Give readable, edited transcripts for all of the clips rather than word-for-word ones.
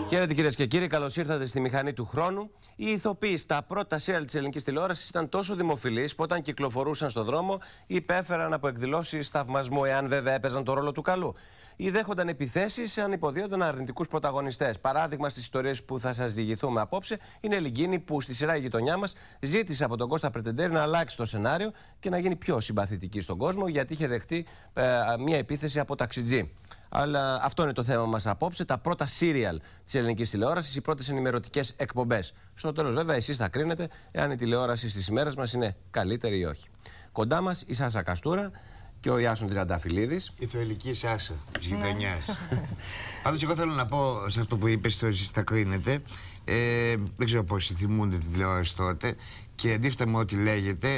Χαίρετε κυρίες και κύριοι, καλώς ήρθατε στη μηχανή του χρόνου. Οι ηθοποιοί στα πρώτα serial της ελληνικής τηλεόρασης ήταν τόσο δημοφιλείς που όταν κυκλοφορούσαν στο δρόμο υπέφεραν από εκδηλώσεις θαυμασμού, εάν βέβαια έπαιζαν το ρόλο του καλού. Ή δέχονταν επιθέσεις εάν υποδίονταν αρνητικούς πρωταγωνιστές. Παράδειγμα στις ιστορίες που θα σας διηγηθούμε απόψε είναι η Λυγκίνη που στη σειρά Η Γειτονιά μας ζήτησε από τον Κώστα Πρετεντέρη να αλλάξει το σενάριο και να γίνει πιο συμπαθητική στον κόσμο γιατί είχε δεχτεί μια επίθεση από ταξιτζή. Αλλά αυτό είναι το θέμα μας απόψε. Τα πρώτα serial της ελληνικής τηλεόρασης, οι πρώτες ενημερωτικές εκπομπές. Στο τέλος, βέβαια, εσείς θα κρίνετε εάν η τηλεόραση στις ημέρες μας είναι καλύτερη ή όχι. Κοντά μας η Σάσα Καστούρα και ο Ιάσον Τριανταφυλλίδης. Η θελική Σάσα της γειτονιάς. Πάντως, εγώ θέλω να πω σε αυτό που είπες, το εσείς θα κρίνετε. Δεν ξέρω πόσοι θυμούνται την τηλεόραση τότε. Και αντίθετα με ό,τι λέγεται,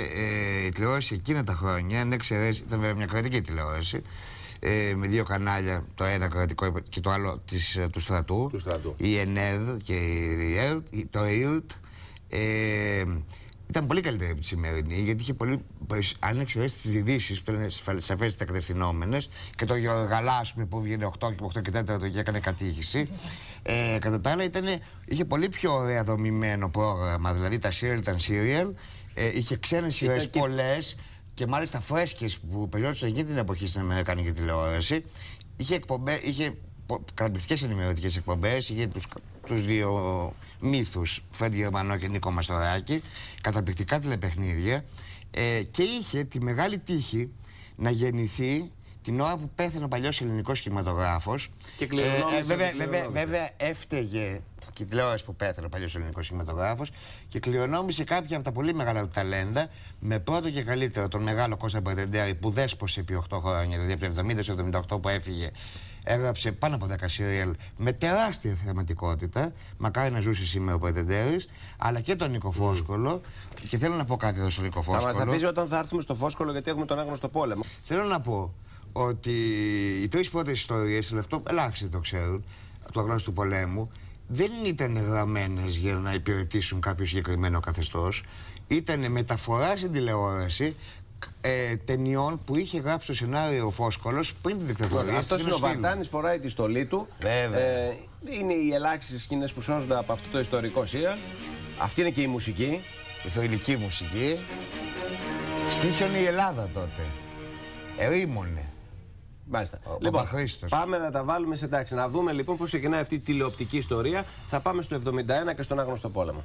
η τηλεόραση εκείνα τα χρόνια, αν εξαιρέσει, ήταν βέβαια μια κρατική τηλεόραση. Με δύο κανάλια, το ένα κρατικό και το άλλο του στρατού, η ΕΝΕΔ και το ΕΙΡΤ, ήταν πολύ καλύτερη από τη σημερινή, γιατί είχε πολύ, αν εξαιρέσει τις ειδήσεις που ήταν σαφέστατα κατευθυνόμενες και το Γεωργαλά, που βγαίνει 8 και 4 και έκανε κατήχηση, κατά τα άλλα είχε πολύ πιο ωραία δομημένο πρόγραμμα, δηλαδή τα serial ήταν serial, είχε ξένες σειρές πολλές, και μάλιστα φρέσκες που περιόρισαν εκείνη την εποχή στην αμερικανική τηλεόραση. Είχε καταπληκτικές ενημερωτικές εκπομπές, είχε τους δύο μύθους, Φρέντι Γερμανό και Νίκο Μαστοράκη, καταπληκτικά τηλεπαιχνίδια, και είχε τη μεγάλη τύχη να γεννηθεί την ώρα που πέθανε ο παλιός ελληνικός κινηματογράφος. Και βέβαια έφταιγε και η τηλεόραση που πέθανε ο παλιός ελληνικός κινηματογράφος και κληρονόμησε κάποια από τα πολύ μεγάλα του ταλέντα, με πρώτο και καλύτερο τον μεγάλο Κώστα Πρετεντέρη που δέσπωσε επί 8 χρόνια, δηλαδή από το 70 στο 78 που έφυγε. Έγραψε πάνω από 10 serial με τεράστια θεαματικότητα. Μακάρι να ζούσε σήμερα ο Πρετεντέρης, αλλά και τον Νίκο Φόσκολο. Και θέλω να πω κάτι εδώ στον Νίκο Φόσκολο. Θα μας τα πεις όταν θα έρθουμε στο Φόσκολο, γιατί έχουμε τον Άγνωστο Πόλεμο. Θέλω να πω ότι οι τρεις πρώτες ιστορίες, αυτό ελάχιστοι το ξέρουν, του Αγνώστου Πολέμου, δεν ήταν γραμμένες για να υπηρετήσουν κάποιο συγκεκριμένο καθεστώς. Ήταν μεταφορά στην τηλεόραση ταινιών που είχε γράψει το σενάριο ο Φόσκολος πριν την δικτατορία. Αυτός είναι ο Βαρτάνης, φοράει τη στολή του. Είναι οι ελάχιστες σκηνές που σώζονται από αυτό το ιστορικό σύριαλ. Αυτή είναι και η μουσική. Η θρυλική μουσική. Στήθιονε η Ελλάδα τότε. Ερήμωνε. Μάλιστα. Λοιπόν, πάμε να τα βάλουμε σε τάξη. Να δούμε λοιπόν πώς ξεκινάει αυτή η τηλεοπτική ιστορία. Θα πάμε στο 71 και στον Άγνωστο Πόλεμο.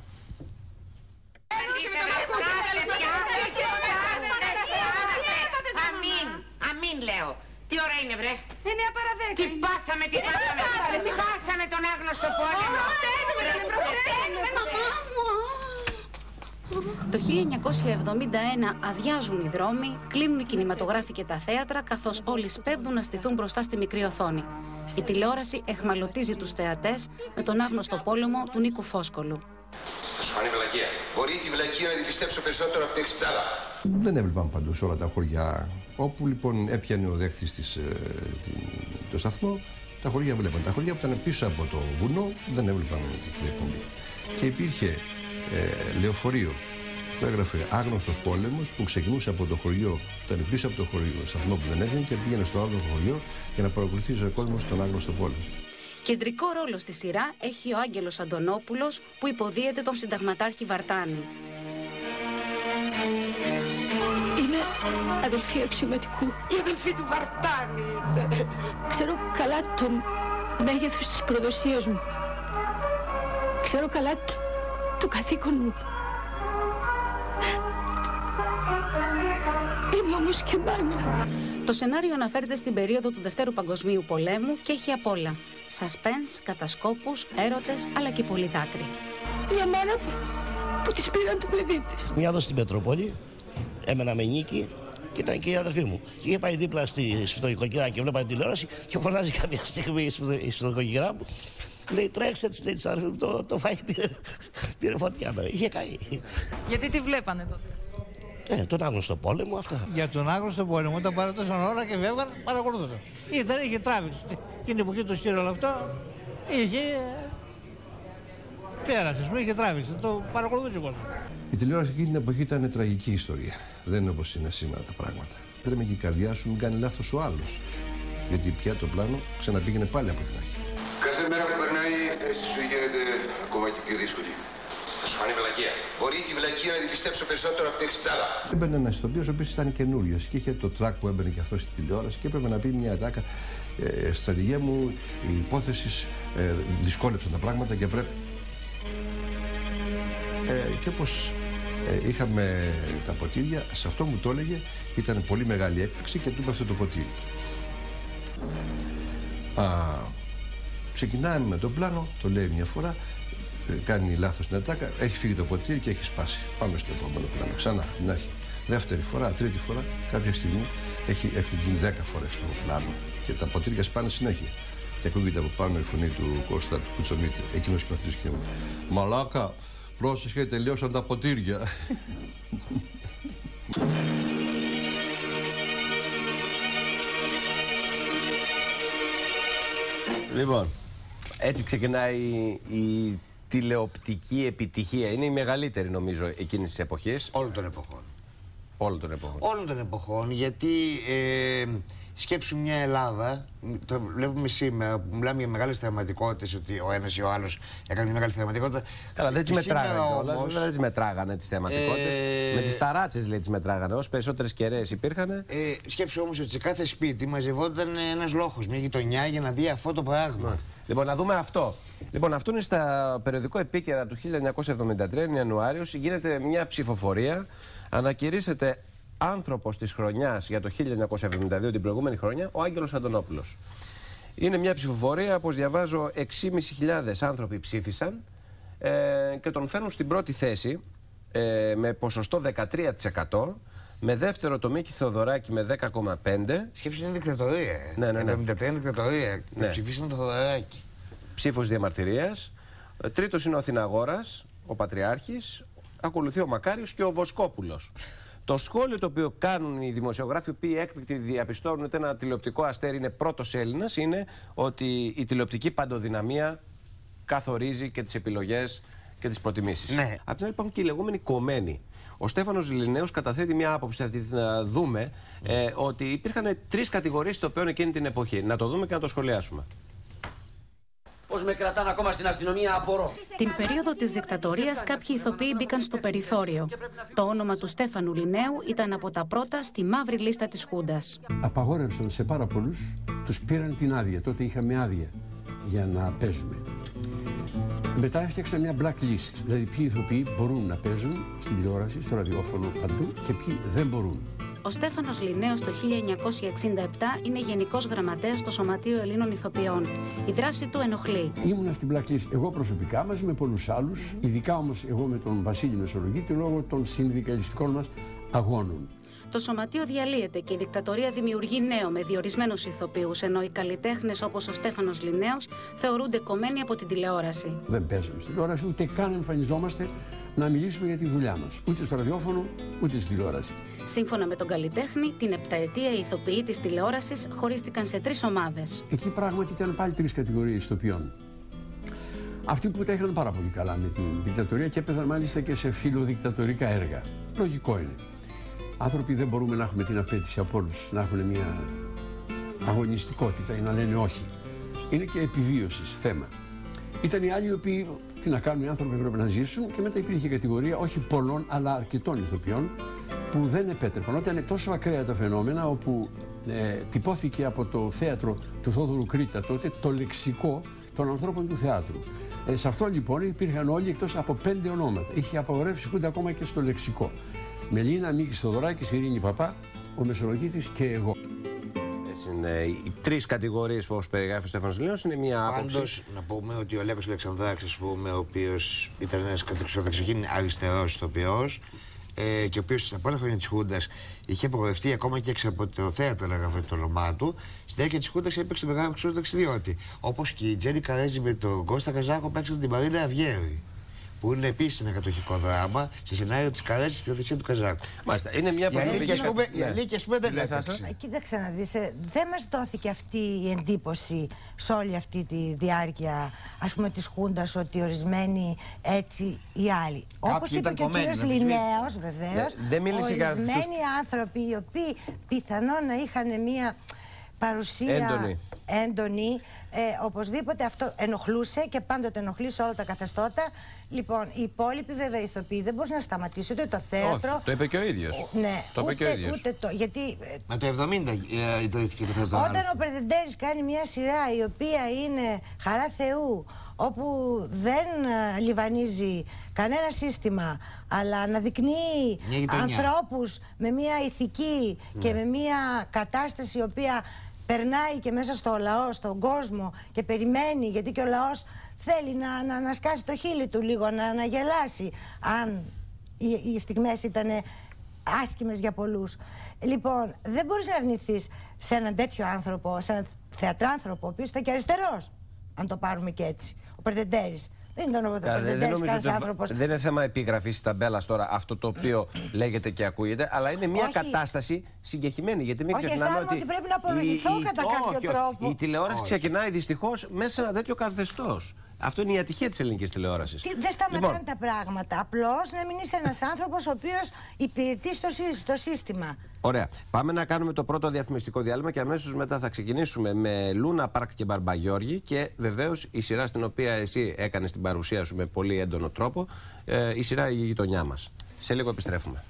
Αμήν λέω. Τι ώρα είναι βρε? 9 παρά 10. Τι πάθαμε, τι πάθαμε. Τι χάσαμε τον Άγνωστο Πόλεμο. Προφθαίνουμε, μαμά μου. Το 1971 αδειάζουν οι δρόμοι, κλείνουν οι κινηματογράφοι και τα θέατρα, καθώς όλοι σπέβδουν να στηθούν μπροστά στη μικρή οθόνη. Η τηλεόραση εχμαλωτίζει τους θεατές με τον Άγνωστο Πόλεμο του Νίκου Φόσκολου. Θα σου φανεί βλακεία. Μπορεί τη βλακεία να την πιστέψω περισσότερο από την εξυπτάδα. Δεν έβλεπαν παντού σε όλα τα χωριά. Όπου λοιπόν έπιανε ο δέχτης το σταθμό, τα χωριά βλέπαν. Τα χωριά που ήταν πίσω από το βουνό δεν έβλεπαν την εκπομπή. Και υπήρχε λεωφορείο που έγραφε Άγνωστος Πόλεμος, που ξεκινούσε από το χωριό, ήταν πίσω από το χωριό, σταθμό που δεν έβγαινε, και πήγαινε στο άλλο χωριό για να παρακολουθήσει ο κόσμος τον Άγνωστο Πόλεμο. Κεντρικό ρόλο στη σειρά έχει ο Άγγελος Αντωνόπουλος, που υποδίεται τον συνταγματάρχη Βαρτάνη. Είμαι αδελφή αξιωματικού. Η αδελφή του Βαρτάνη. Ξέρω καλά το μέγεθος της προδοσίας μου. Ξέρω καλά το καθήκον μου. Είμαι όμως και μάνα. Το σενάριο αναφέρεται στην περίοδο του Δευτέρου Παγκοσμίου Πολέμου και έχει απ' όλα. Σασπένς, κατασκόπους, έρωτες, αλλά και πολύ δάκρυ. Μια μάνα που της πήραν το παιδί της. Μια εδώ στην Πετρόπολη, έμενα με Νίκη και ήταν και η αδερφή μου. Και είχε πάει δίπλα στη σπιτοϊκοκυρά και βλέπανε τηλεόραση και φωνάζει κάποια στιγμή η σπιτοϊκοκυρά μου. Λέει τρέξε, της λέει της αδερφή μου, το φάει, πήρε φωτιά, είχε καεί. Γιατί τι βλέπανε τότε? Τον Άγνωστο Πόλεμο, αυτά. Για τον Άγνωστο Πόλεμο, όταν παρατώσαν όλα και φεύγαν, παρακολουθούσαν. Είχε τράβηξη. Την εποχή του σύριαλ αυτό, είχε πέρασε, είχε τράβηξη. Το παρακολουθούσε ο κόσμος. Η τηλεόραση εκείνη την εποχή ήταν τραγική ιστορία. Δεν είναι όπως είναι σήμερα τα πράγματα. Τρέμε και η καρδιά σου, μην κάνει λάθος ο άλλος. Γιατί πια το πλάνο ξαναπήγαινε πάλι από την αρχή. Κάθε μέρα που περνάει θέση σου γίνεται ακόμα και πιο δύσκολη. Θα σου φανεί βλακεία. Μπορεί τη βλακεία να την πιστέψω περισσότερο από την εξυπνάδα. Έμπαινε ένας ηθοποιός ο οποίος ήταν καινούριος και είχε το τρακ που έμπαινε και αυτό στην τηλεόραση και έπρεπε να πει μια ατάκα. Στη στρατηγία μου οι υπόθεσεις δυσκόλεψαν τα πράγματα και πρέπει. Και όπως είχαμε τα ποτήρια, σε αυτό μου το έλεγε, ήταν πολύ μεγάλη έκπληξη και του είπε αυτό το ποτήρι. Ξεκινάμε με τον πλάνο, το λέει μια φορά, κάνει λάθος την ατάκα, έχει φύγει το ποτήρι και έχει σπάσει. Πάμε στο επόμενο πλάνο, ξανά, την αρχή. Δεύτερη φορά, τρίτη φορά, κάποια στιγμή έχει γίνει 10 φορές το πλάνο και τα ποτήρια σπάνε συνέχεια. Και ακούγεται από πάνω η φωνή του Κώστα του Κουτσομίτη, εκείνος και ο αυτός και μου. Μαλάκα, πρόσεχε, τελειώσαν τα ποτήρια. Λοιπόν, έτσι ξεκινάει η τηλεοπτική επιτυχία. Είναι η μεγαλύτερη, νομίζω, εκείνης της εποχής. Όλων των εποχών. Όλων των εποχών. Όλων των εποχών, γιατί σκέψου μια Ελλάδα, το βλέπουμε σήμερα, που μιλάμε για μεγάλες θεαματικότητες, ότι ο ένας ή ο άλλος έκανε μια μεγάλη θεαματικότητα. Καλά, δεν τις μετράγανε κιόλας, δεν τις μετράγανε τις θεαματικότητες. Με τις ταράτσες, λέει, τις μετράγανε. Όσο περισσότερες κεραίες υπήρχαν. Σκέψου όμως ότι σε κάθε σπίτι μαζευόταν ένας λόχος, μια γειτονιά για να δει αυτό το πράγμα. Λοιπόν, να δούμε αυτό. Λοιπόν, αυτό είναι στα περιοδικό Επίκαιρα του 1973, Ιανουάριος. Γίνεται μια ψηφοφορία. Ανακηρύσσεται άνθρωπος της χρονιάς για το 1972, την προηγούμενη χρονιά, ο Άγγελος Αντωνόπουλος. Είναι μια ψηφοφορία, όπως διαβάζω, 6.500 άνθρωποι ψήφισαν και τον φέρνουν στην πρώτη θέση με ποσοστό 13%. Με δεύτερο το Μίκη Θεοδωράκη με 10,5. Σκέψου είναι δικτατορία. Ναι. 73 είναι δικτατορία. Ναι. Ψηφίσαν το Θεοδωράκη. Ψήφος διαμαρτυρίας. Τρίτος είναι ο Αθηναγόρας, ο Πατριάρχης. Ακολουθεί ο Μακάριος και ο Βοσκόπουλος. Το σχόλιο το οποίο κάνουν οι δημοσιογράφοι, οι οποίοι έκπληκτοι διαπιστώνουν ότι ένα τηλεοπτικό αστέρι είναι πρώτος Έλληνας, είναι ότι η τηλεοπτική παντοδυναμία καθορίζει και τις επιλογές και τις προτιμήσεις. Ναι. Απ' την άλλη υπάρχουν και οι λεγόμενοι κομμένοι. Ο Στέφανος Λινέος καταθέτει μια άποψη, θα δούμε, ότι υπήρχαν 3 κατηγορίες ηθοποιών εκείνη την εποχή. Να το δούμε και να το σχολιάσουμε. Πώς με κρατάνε ακόμα στην αστυνομία, απορώ. Την περίοδο της δικτατορίας κάποιοι ηθοποιοί μπήκαν στο περιθώριο. Το όνομα του Στέφανου Λινέου ήταν από τα πρώτα στη μαύρη λίστα της Χούντας. Απαγόρευσαν σε πάρα πολλούς, τους πήραν την άδεια. Τότε είχαμε άδεια για να παίζουμε. Μετά έφτιαξαν μια blacklist, δηλαδή ποιοι ηθοποιοί μπορούν να παίζουν στην τηλεόραση, στο ραδιόφωνο, παντού και ποιοι δεν μπορούν. Ο Στέφανος Λινέος το 1967 είναι γενικός γραμματέας στο Σωματείο Ελλήνων Ηθοποιών. Η δράση του ενοχλεί. Ήμουνα στην blacklist εγώ προσωπικά μαζί με πολλούς άλλους, ειδικά όμως εγώ με τον Βασίλη Μεσολογίτη λόγω των συνδικαλιστικών μας αγώνων. Το σωματείο διαλύεται και η δικτατορία δημιουργεί νέο με διορισμένους ηθοποιούς, ενώ οι καλλιτέχνες όπως ο Στέφανος Λινέος θεωρούνται κομμένοι από την τηλεόραση. Δεν παίζαμε στην τηλεόραση, ούτε καν εμφανιζόμαστε να μιλήσουμε για τη δουλειά μας. Ούτε στο ραδιόφωνο, ούτε στην τηλεόραση. Σύμφωνα με τον καλλιτέχνη, την επταετία οι ηθοποιοί της τηλεόρασης χωρίστηκαν σε 3 ομάδες. Εκεί πράγματι ήταν πάλι 3 κατηγορίες ηθοποιών. Αυτοί που τα είχαν πάρα πολύ καλά με την δικτατορία και έπαιζαν μάλιστα και σε φιλοδικτατορικά έργα. Λογικό είναι. Άνθρωποι δεν μπορούμε να έχουμε την απέτηση από όλους να έχουν μια αγωνιστικότητα ή να λένε όχι. Είναι και επιβίωσης θέμα. Ήταν οι άλλοι οι οποίοι, τι να κάνουν, οι άνθρωποι έπρεπε να ζήσουν και μετά υπήρχε κατηγορία όχι πολλών αλλά αρκετών ηθοποιών που δεν επέτρεπαν. Όταν είναι τόσο ακραία τα φαινόμενα, όπου τυπώθηκε από το θέατρο του Θόδωρου Κρήτα τότε το λεξικό των ανθρώπων του θεάτρου. Σε αυτό λοιπόν υπήρχαν όλοι εκτός από 5 ονόματα. Είχε απαγορεύσει Χούντα ακόμα και στο λεξικό. Μελίνα, Μίκης Θεοδωράκης, Ειρήνη Παπά, ο Μεσολογίτης και εγώ. Είναι οι 3 κατηγορίες που όπως περιγράφει ο Στέφανος Λινέος, είναι μια άποψη. Πάντως, να πούμε ότι ο Λέκος Αλεξανδράκης, ας πούμε, ο οποίος ήταν ένας κατεξοχήν αριστερός ηθοποιός και ο οποίος στα πρώτα χρόνια της Χούντας είχε απογορευτεί ακόμα και έξω από το θέατρο, λέγαμε το όνομά του. Στη διάρκεια της Χούντας έπαιξε μεγάλο εξωτερικό ταξιδιώτη. Όπως και η Τζένι Καρέζη με τον Κώστα Καζάκο παίξαν την Μαρίνα Αυγέρη. Που είναι επίσης ένα κατοχικό δράμα σε σενάριο της Καρέζης και οθεσία του Καζάκου. Μάλιστα, είναι μια η Αλίκη, ας πούμε, δεν έπαιξε. Κοίταξε να δεις, δεν μας δόθηκε αυτή η εντύπωση σε όλη αυτή τη διάρκεια, ας πούμε, της Χούντας, ότι ορισμένοι έτσι ή άλλοι. Όπως είπε και ο κύριος Λινέος, βεβαίως, ορισμένοι άνθρωποι οι οποίοι πιθανόν να είχαν μια παρουσία έντονη. Οπωσδήποτε αυτό ενοχλούσε και πάντοτε ενοχλεί σε όλα τα καθεστώτα. Λοιπόν, οι υπόλοιποι βέβαια ηθοποιοί δεν μπορούσαν να σταματήσουν ούτε το θέατρο. Όχι, το είπε και ο ίδιος. Ναι, το είπε και ο ίδιος. Ούτε το. Γιατί. Μα το 70 ιδρύθηκε το θέατρο. Όταν ο Πρετεντέρης κάνει μια σειρά η οποία είναι χαρά Θεού, όπου δεν λιβανίζει κανένα σύστημα, αλλά αναδεικνύει ανθρώπους με μια ηθική και με μια κατάσταση η οποία περνάει και μέσα στο λαό, στον κόσμο και περιμένει, γιατί και ο λαός θέλει να σκάσει το χείλη του λίγο, να γελάσει, αν οι στιγμές ήταν άσχημες για πολλούς. Λοιπόν, δεν μπορείς να αρνηθείς σε έναν τέτοιο άνθρωπο, σε έναν θεατράνθρωπο, ο οποίος ήταν και αριστερός, αν το πάρουμε και έτσι, ο Πρετεντέρης. Δεν ήταν ο Πρετεντέρης κανένας άνθρωπος. Δεν είναι θέμα επίγραφης ταμπέλας τώρα αυτό το οποίο λέγεται και ακούγεται, αλλά είναι μια κατάσταση συγκεχημένη. Γιατί μην ξεχνάμε ότι πρέπει να απολογηθώ κατά κάποιο τρόπο. Η τηλεόραση ξεκινάει δυστυχώς μέσα σε ένα τέτοιο καθεστώς. Αυτό είναι η ατυχία της ελληνικής τηλεόρασης. Δεν σταματάνε τα πράγματα. Απλώς να μην είσαι ένας άνθρωπος ο οποίος υπηρετεί στο σύστημα. Ωραία. Πάμε να κάνουμε το πρώτο διαφημιστικό διάλειμμα και αμέσως μετά θα ξεκινήσουμε με Λούνα Πάρκ και Μπαρμπαγιώργη και βεβαίως η σειρά στην οποία εσύ έκανες την παρουσία σου με πολύ έντονο τρόπο, η σειρά «Η γειτονιά μας». Σε λίγο επιστρέφουμε.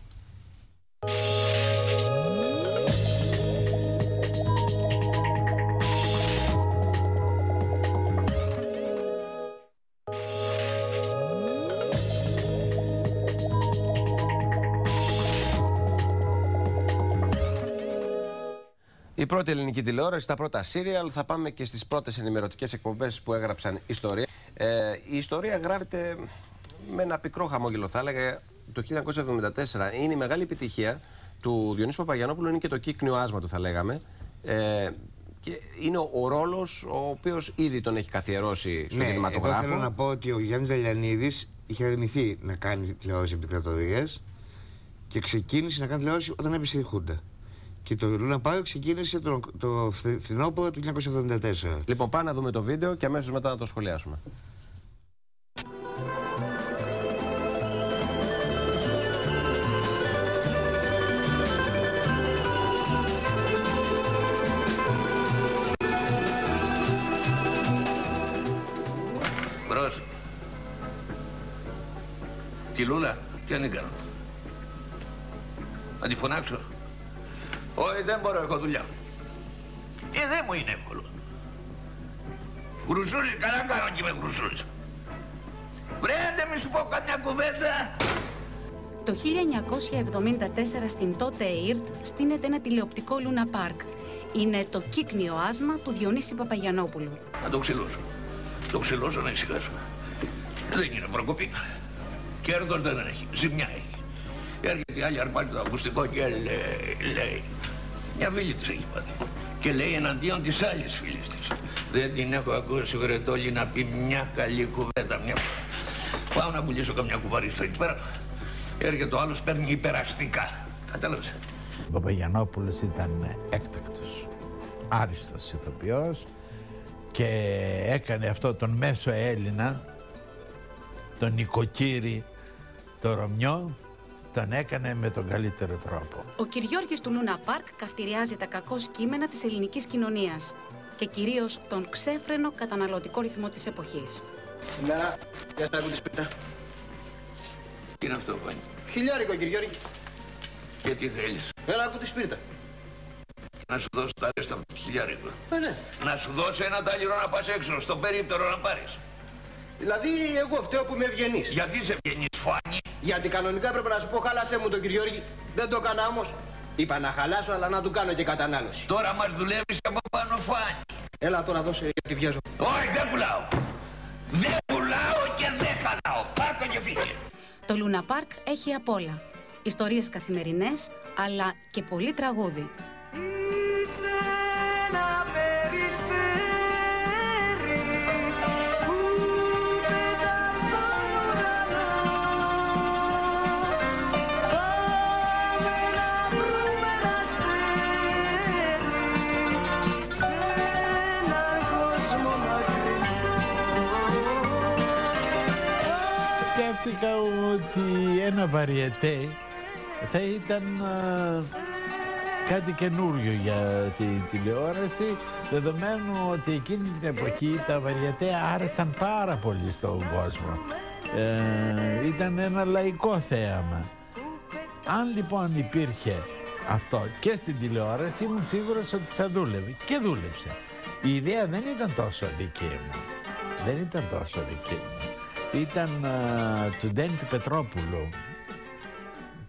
Η πρώτη ελληνική τηλεόραση, τα πρώτα σύριαλ, θα πάμε και στις πρώτες ενημερωτικές εκπομπές που έγραψαν ιστορία. Η ιστορία γράφεται με ένα πικρό χαμόγελο, θα έλεγα, το 1974. Είναι η μεγάλη επιτυχία του Διονύση Παπαγιαννόπουλου, είναι και το κύκνιο άσμα του, θα λέγαμε. Και είναι ο ρόλος ο οποίος ήδη τον έχει καθιερώσει στον κινηματογράφο. Εγώ θέλω να πω ότι ο Γιάννης Ζαλιανίδης είχε αρνηθεί να κάνει τηλεόραση επικρατορίας και ξεκίνησε να κάνει τηλεόραση όταν έπεσε η Χούντα. Και το Λούνα Πάρκ ξεκίνησε το φθινόπωρο του 1974. Λοιπόν, πάμε να δούμε το βίντεο και αμέσως μετά να το σχολιάσουμε. Μπρος. Τη Λούλα, τι αν την κάνω. Να τη φωνάξω. Όχι, δεν μπορώ, έχω δουλειά. Δεν μου είναι εύκολο. Γρουσούλης, καλά κάνω και με γρουσούλης. Βρέτε μη σου πω καμιά κουβέντα. Το 1974 στην τότε ΕΙΡΤ στείνεται ένα τηλεοπτικό Λούνα Πάρκ. Είναι το κύκνιο άσμα του Διονύση Παπαγιαννόπουλου. Να το ξυλώσω. Το ξυλώσω να ησυχάσω. Δεν είναι προκοπή. Κέρδος δεν έχει. Ζημιά έχει. Έρχεται η άλλη αρπάζει το ακουστικό και λέει. Μια φίλη της έχει πάθει. Και λέει εναντίον της άλλης φίλης της. Δεν την έχω ακούσει βρετόλη να πει μια καλή κουβέντα. Πάω να πουλήσω καμιά κουβαρίστρα εκεί πέρα. Έρχεται ο άλλος, παίρνει υπεραστικά. Κατάλαβες. Ο Παπαγιαννόπουλος ήταν έκτακτος, άριστος ηθοποιός και έκανε αυτό τον μέσο Έλληνα, τον νοικοκύρη, τον Ρωμιό, τον έκανε με τον καλύτερο τρόπο. Ο Κυριώργης του Λούνα Πάρκ καυτηριάζει τα κακώς κείμενα της ελληνικής κοινωνίας και κυρίως τον ξέφρενο καταναλωτικό ρυθμό της εποχής. Σήμερα, για στα τη σπίτα. Τι είναι αυτό, Πάνη? Χιλιάρικο, Κυριώργη. Και τι θέλεις? Έλα, άκου τη σπίτα. Να σου δώσω τα ρέστα από το χιλιάρικο. Ναι. Να σου δώσω ένα τάλιρο να πας έξω, στον περίπτερο να πάρεις. Δηλαδή, εγώ φταίω που είμαι ευγενής. Γιατί είσαι ευγενής, Φάνη? Γιατί κανονικά έπρεπε να σου πω, χάλασέ μου τον Κυριώργη. Δεν το έκανα όμως. Είπα να χαλάσω, αλλά να του κάνω και κατανάλωση. Τώρα μας δουλεύεις από πάνω, Φάνη. Έλα τώρα δώσε, γιατί βιάζω. Όχι, δεν πουλάω. Δεν πουλάω και δεν χαλάω. Πάρ' το και φύγε. Το Λούνα Πάρκ έχει απ' όλα. Ιστορίες καθημερινές, αλλά και πολύ τραγούδι. Σκέφτηκα ότι ένα βαριετέ θα ήταν κάτι καινούριο για την τηλεόραση, Δεδομένου ότι εκείνη την εποχή τα βαριετέ άρεσαν πάρα πολύ στον κόσμο. Ήταν ένα λαϊκό θέαμα. Αν λοιπόν υπήρχε αυτό και στην τηλεόραση, ήμουν σίγουρος ότι θα δούλευε. Και δούλεψε. Η ιδέα δεν ήταν τόσο δική μου. Δεν ήταν τόσο δική μου. Ήταν του Ντένι του Πετρόπουλου,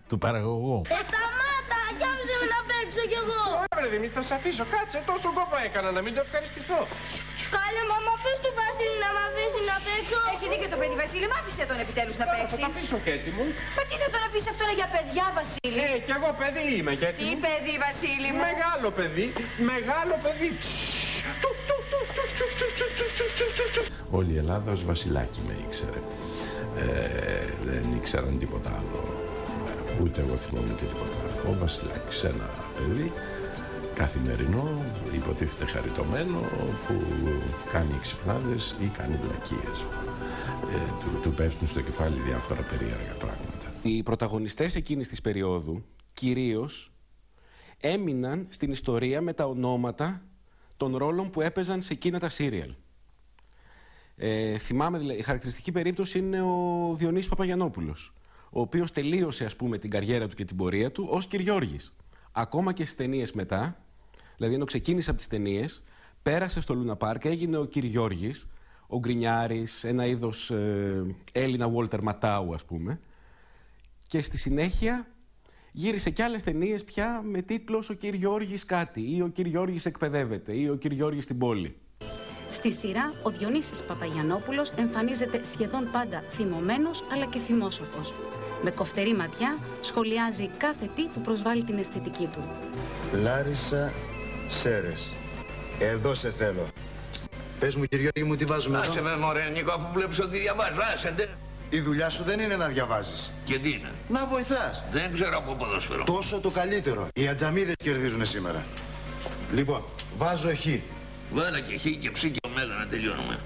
του παραγωγού. Σταμάτα! Κι άφησε με να παίξω κι εγώ! Ωραία, Δημήτρη, θα σε αφήσω. Κάτσε, τόσο κόπο έκανα να μην το ευχαριστηθώ. Κάλε, μ' αφήσει τον Βασίλη να μ' αφήσει να παίξω. Έχει δίκιο το παιδί, Βασίλη. Μ' άφησε τον επιτέλους να παίξει. Θα το αφήσω, Κέτη μου. Μα τι δεν τον αφήσει, αυτό είναι για παιδιά, Βασίλη. Κι εγώ παιδί είμαι, Κέτη μου. Τι παιδί, Βασίλη μου. Μεγάλο παιδί. Μεγάλο παιδί. Όλη η Ελλάδα ως Βασιλάκι με ήξερε. Δεν ήξεραν τίποτα άλλο. Ούτε εγώ θυμόμουν και τίποτα άλλο. Ο Βασιλάκης, ένα παιδί καθημερινό, υποτίθεται χαριτωμένο, που κάνει εξυπνάδες ή κάνει βλακίες. Του πέφτουν στο κεφάλι διάφορα περίεργα πράγματα. Οι πρωταγωνιστές εκείνης της περίοδου κυρίως έμειναν στην ιστορία με τα ονόματα των ρόλων που έπαιζαν σε εκείνα τα σύριαλ. Θυμάμαι, δηλαδή, η χαρακτηριστική περίπτωση είναι ο Διονύσης Παπαγιαννόπουλος, ο οποίος τελείωσε, ας πούμε, την καριέρα του και την πορεία του ως Κυριώργης. Ακόμα και στις ταινίες μετά, δηλαδή ενώ ξεκίνησε από τις ταινίες, πέρασε στο Λούνα Πάρκ, έγινε ο Κυριώργης, ο Γκρινιάρης, ένα είδος Έλληνα Walter Ματάου, ας πούμε, και στη συνέχεια γύρισε κι άλλες ταινίες πια με τίτλος «Ο Κυριώργης κάτι» ή «Ο Κυριώργης εκπαιδεύεται» ή «Ο Κυριώργης στην πόλη». Στη σειρά, ο Διονύσης Παπαγιαννόπουλος εμφανίζεται σχεδόν πάντα θυμωμένος αλλά και θυμόσοφος. Με κοφτερή ματιά σχολιάζει κάθε τι που προσβάλλει την αισθητική του. Λάρισα Σέρες, εδώ σε θέλω. Πες μου, Κυριώργη μου, τι βάζουμε εδώ. Άσε με, μωρέ Νίκο, αφού βλέπεις ότι διαβάζω, άσεντε. Η δουλειά σου δεν είναι να διαβάζεις. Και τι είναι? Να βοηθάς. Δεν ξέρω από ποδόσφαιρο. Τόσο το καλύτερο. Οι ατζαμίδες κερδίζουν σήμερα. Λοιπόν, βάζω χ. Βάλα και χ και ψ και ωμέγα να τελειώνουμε.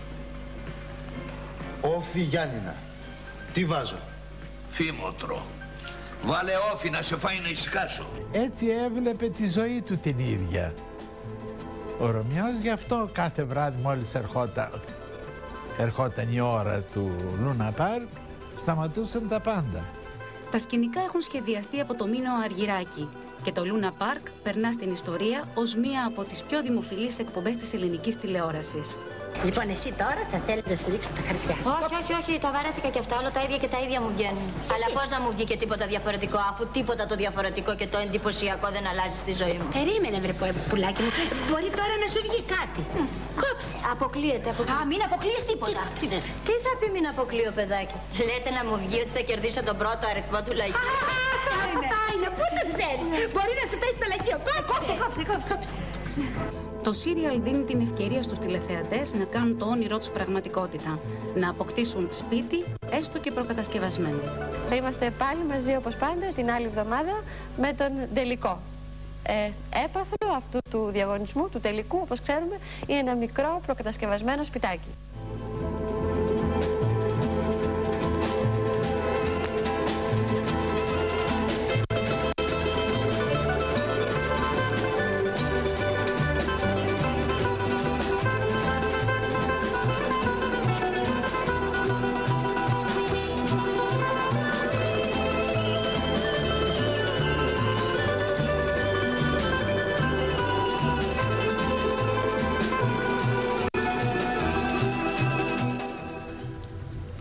Όφι Γιάννηνα. Τι βάζω? Φήμοτρο. Βάλε όφι να σε φάει να ησυχάσω. Έτσι έβλεπε τη ζωή του την ίδια. Ο Ρωμιός γι' αυτό κάθε βράδυ μόλις ερχόταν η ώρα του Λούνα Πάρκ, σταματούσαν τα πάντα. Τα σκηνικά έχουν σχεδιαστεί από το Μίνο Αργυράκη και το Λούνα Πάρκ περνά στην ιστορία ως μία από τις πιο δημοφιλείς εκπομπές της ελληνικής τηλεόρασης. Λοιπόν, εσύ τώρα θα θέλεις να σου ρίξω τα χαρτιά. Όχι, τα βαρέθηκα κι αυτά, όλα τα ίδια και τα ίδια μου βγαίνουν. Αλλά πώς να μου βγει και τίποτα διαφορετικό, αφού τίποτα το διαφορετικό και το εντυπωσιακό δεν αλλάζει στη ζωή μου. Περίμενε, βρε πουλάκι μου. Μπορεί τώρα να σου βγει κάτι. Κόψε. Αποκλείεται. Α, μην αποκλείεις τίποτα. Τι θα πει μην αποκλείω, παιδάκι? Λέτε να μου βγει ότι θα κερδίσω τον πρώτο αριθμό του λαϊκού. Αυτά είναι, πού το ξέρεις? Μπορεί να σου πέσει το λαϊκείο. Κόψε. Το σύριαλ δίνει την ευκαιρία στους τηλεθεατές να κάνουν το όνειρό τους πραγματικότητα. Να αποκτήσουν σπίτι, έστω και προκατασκευασμένο. Θα είμαστε πάλι μαζί όπως πάντα την άλλη εβδομάδα με τον τελικό. Έπαθρο αυτού του διαγωνισμού, του τελικού, όπως ξέρουμε, είναι ένα μικρό προκατασκευασμένο σπιτάκι.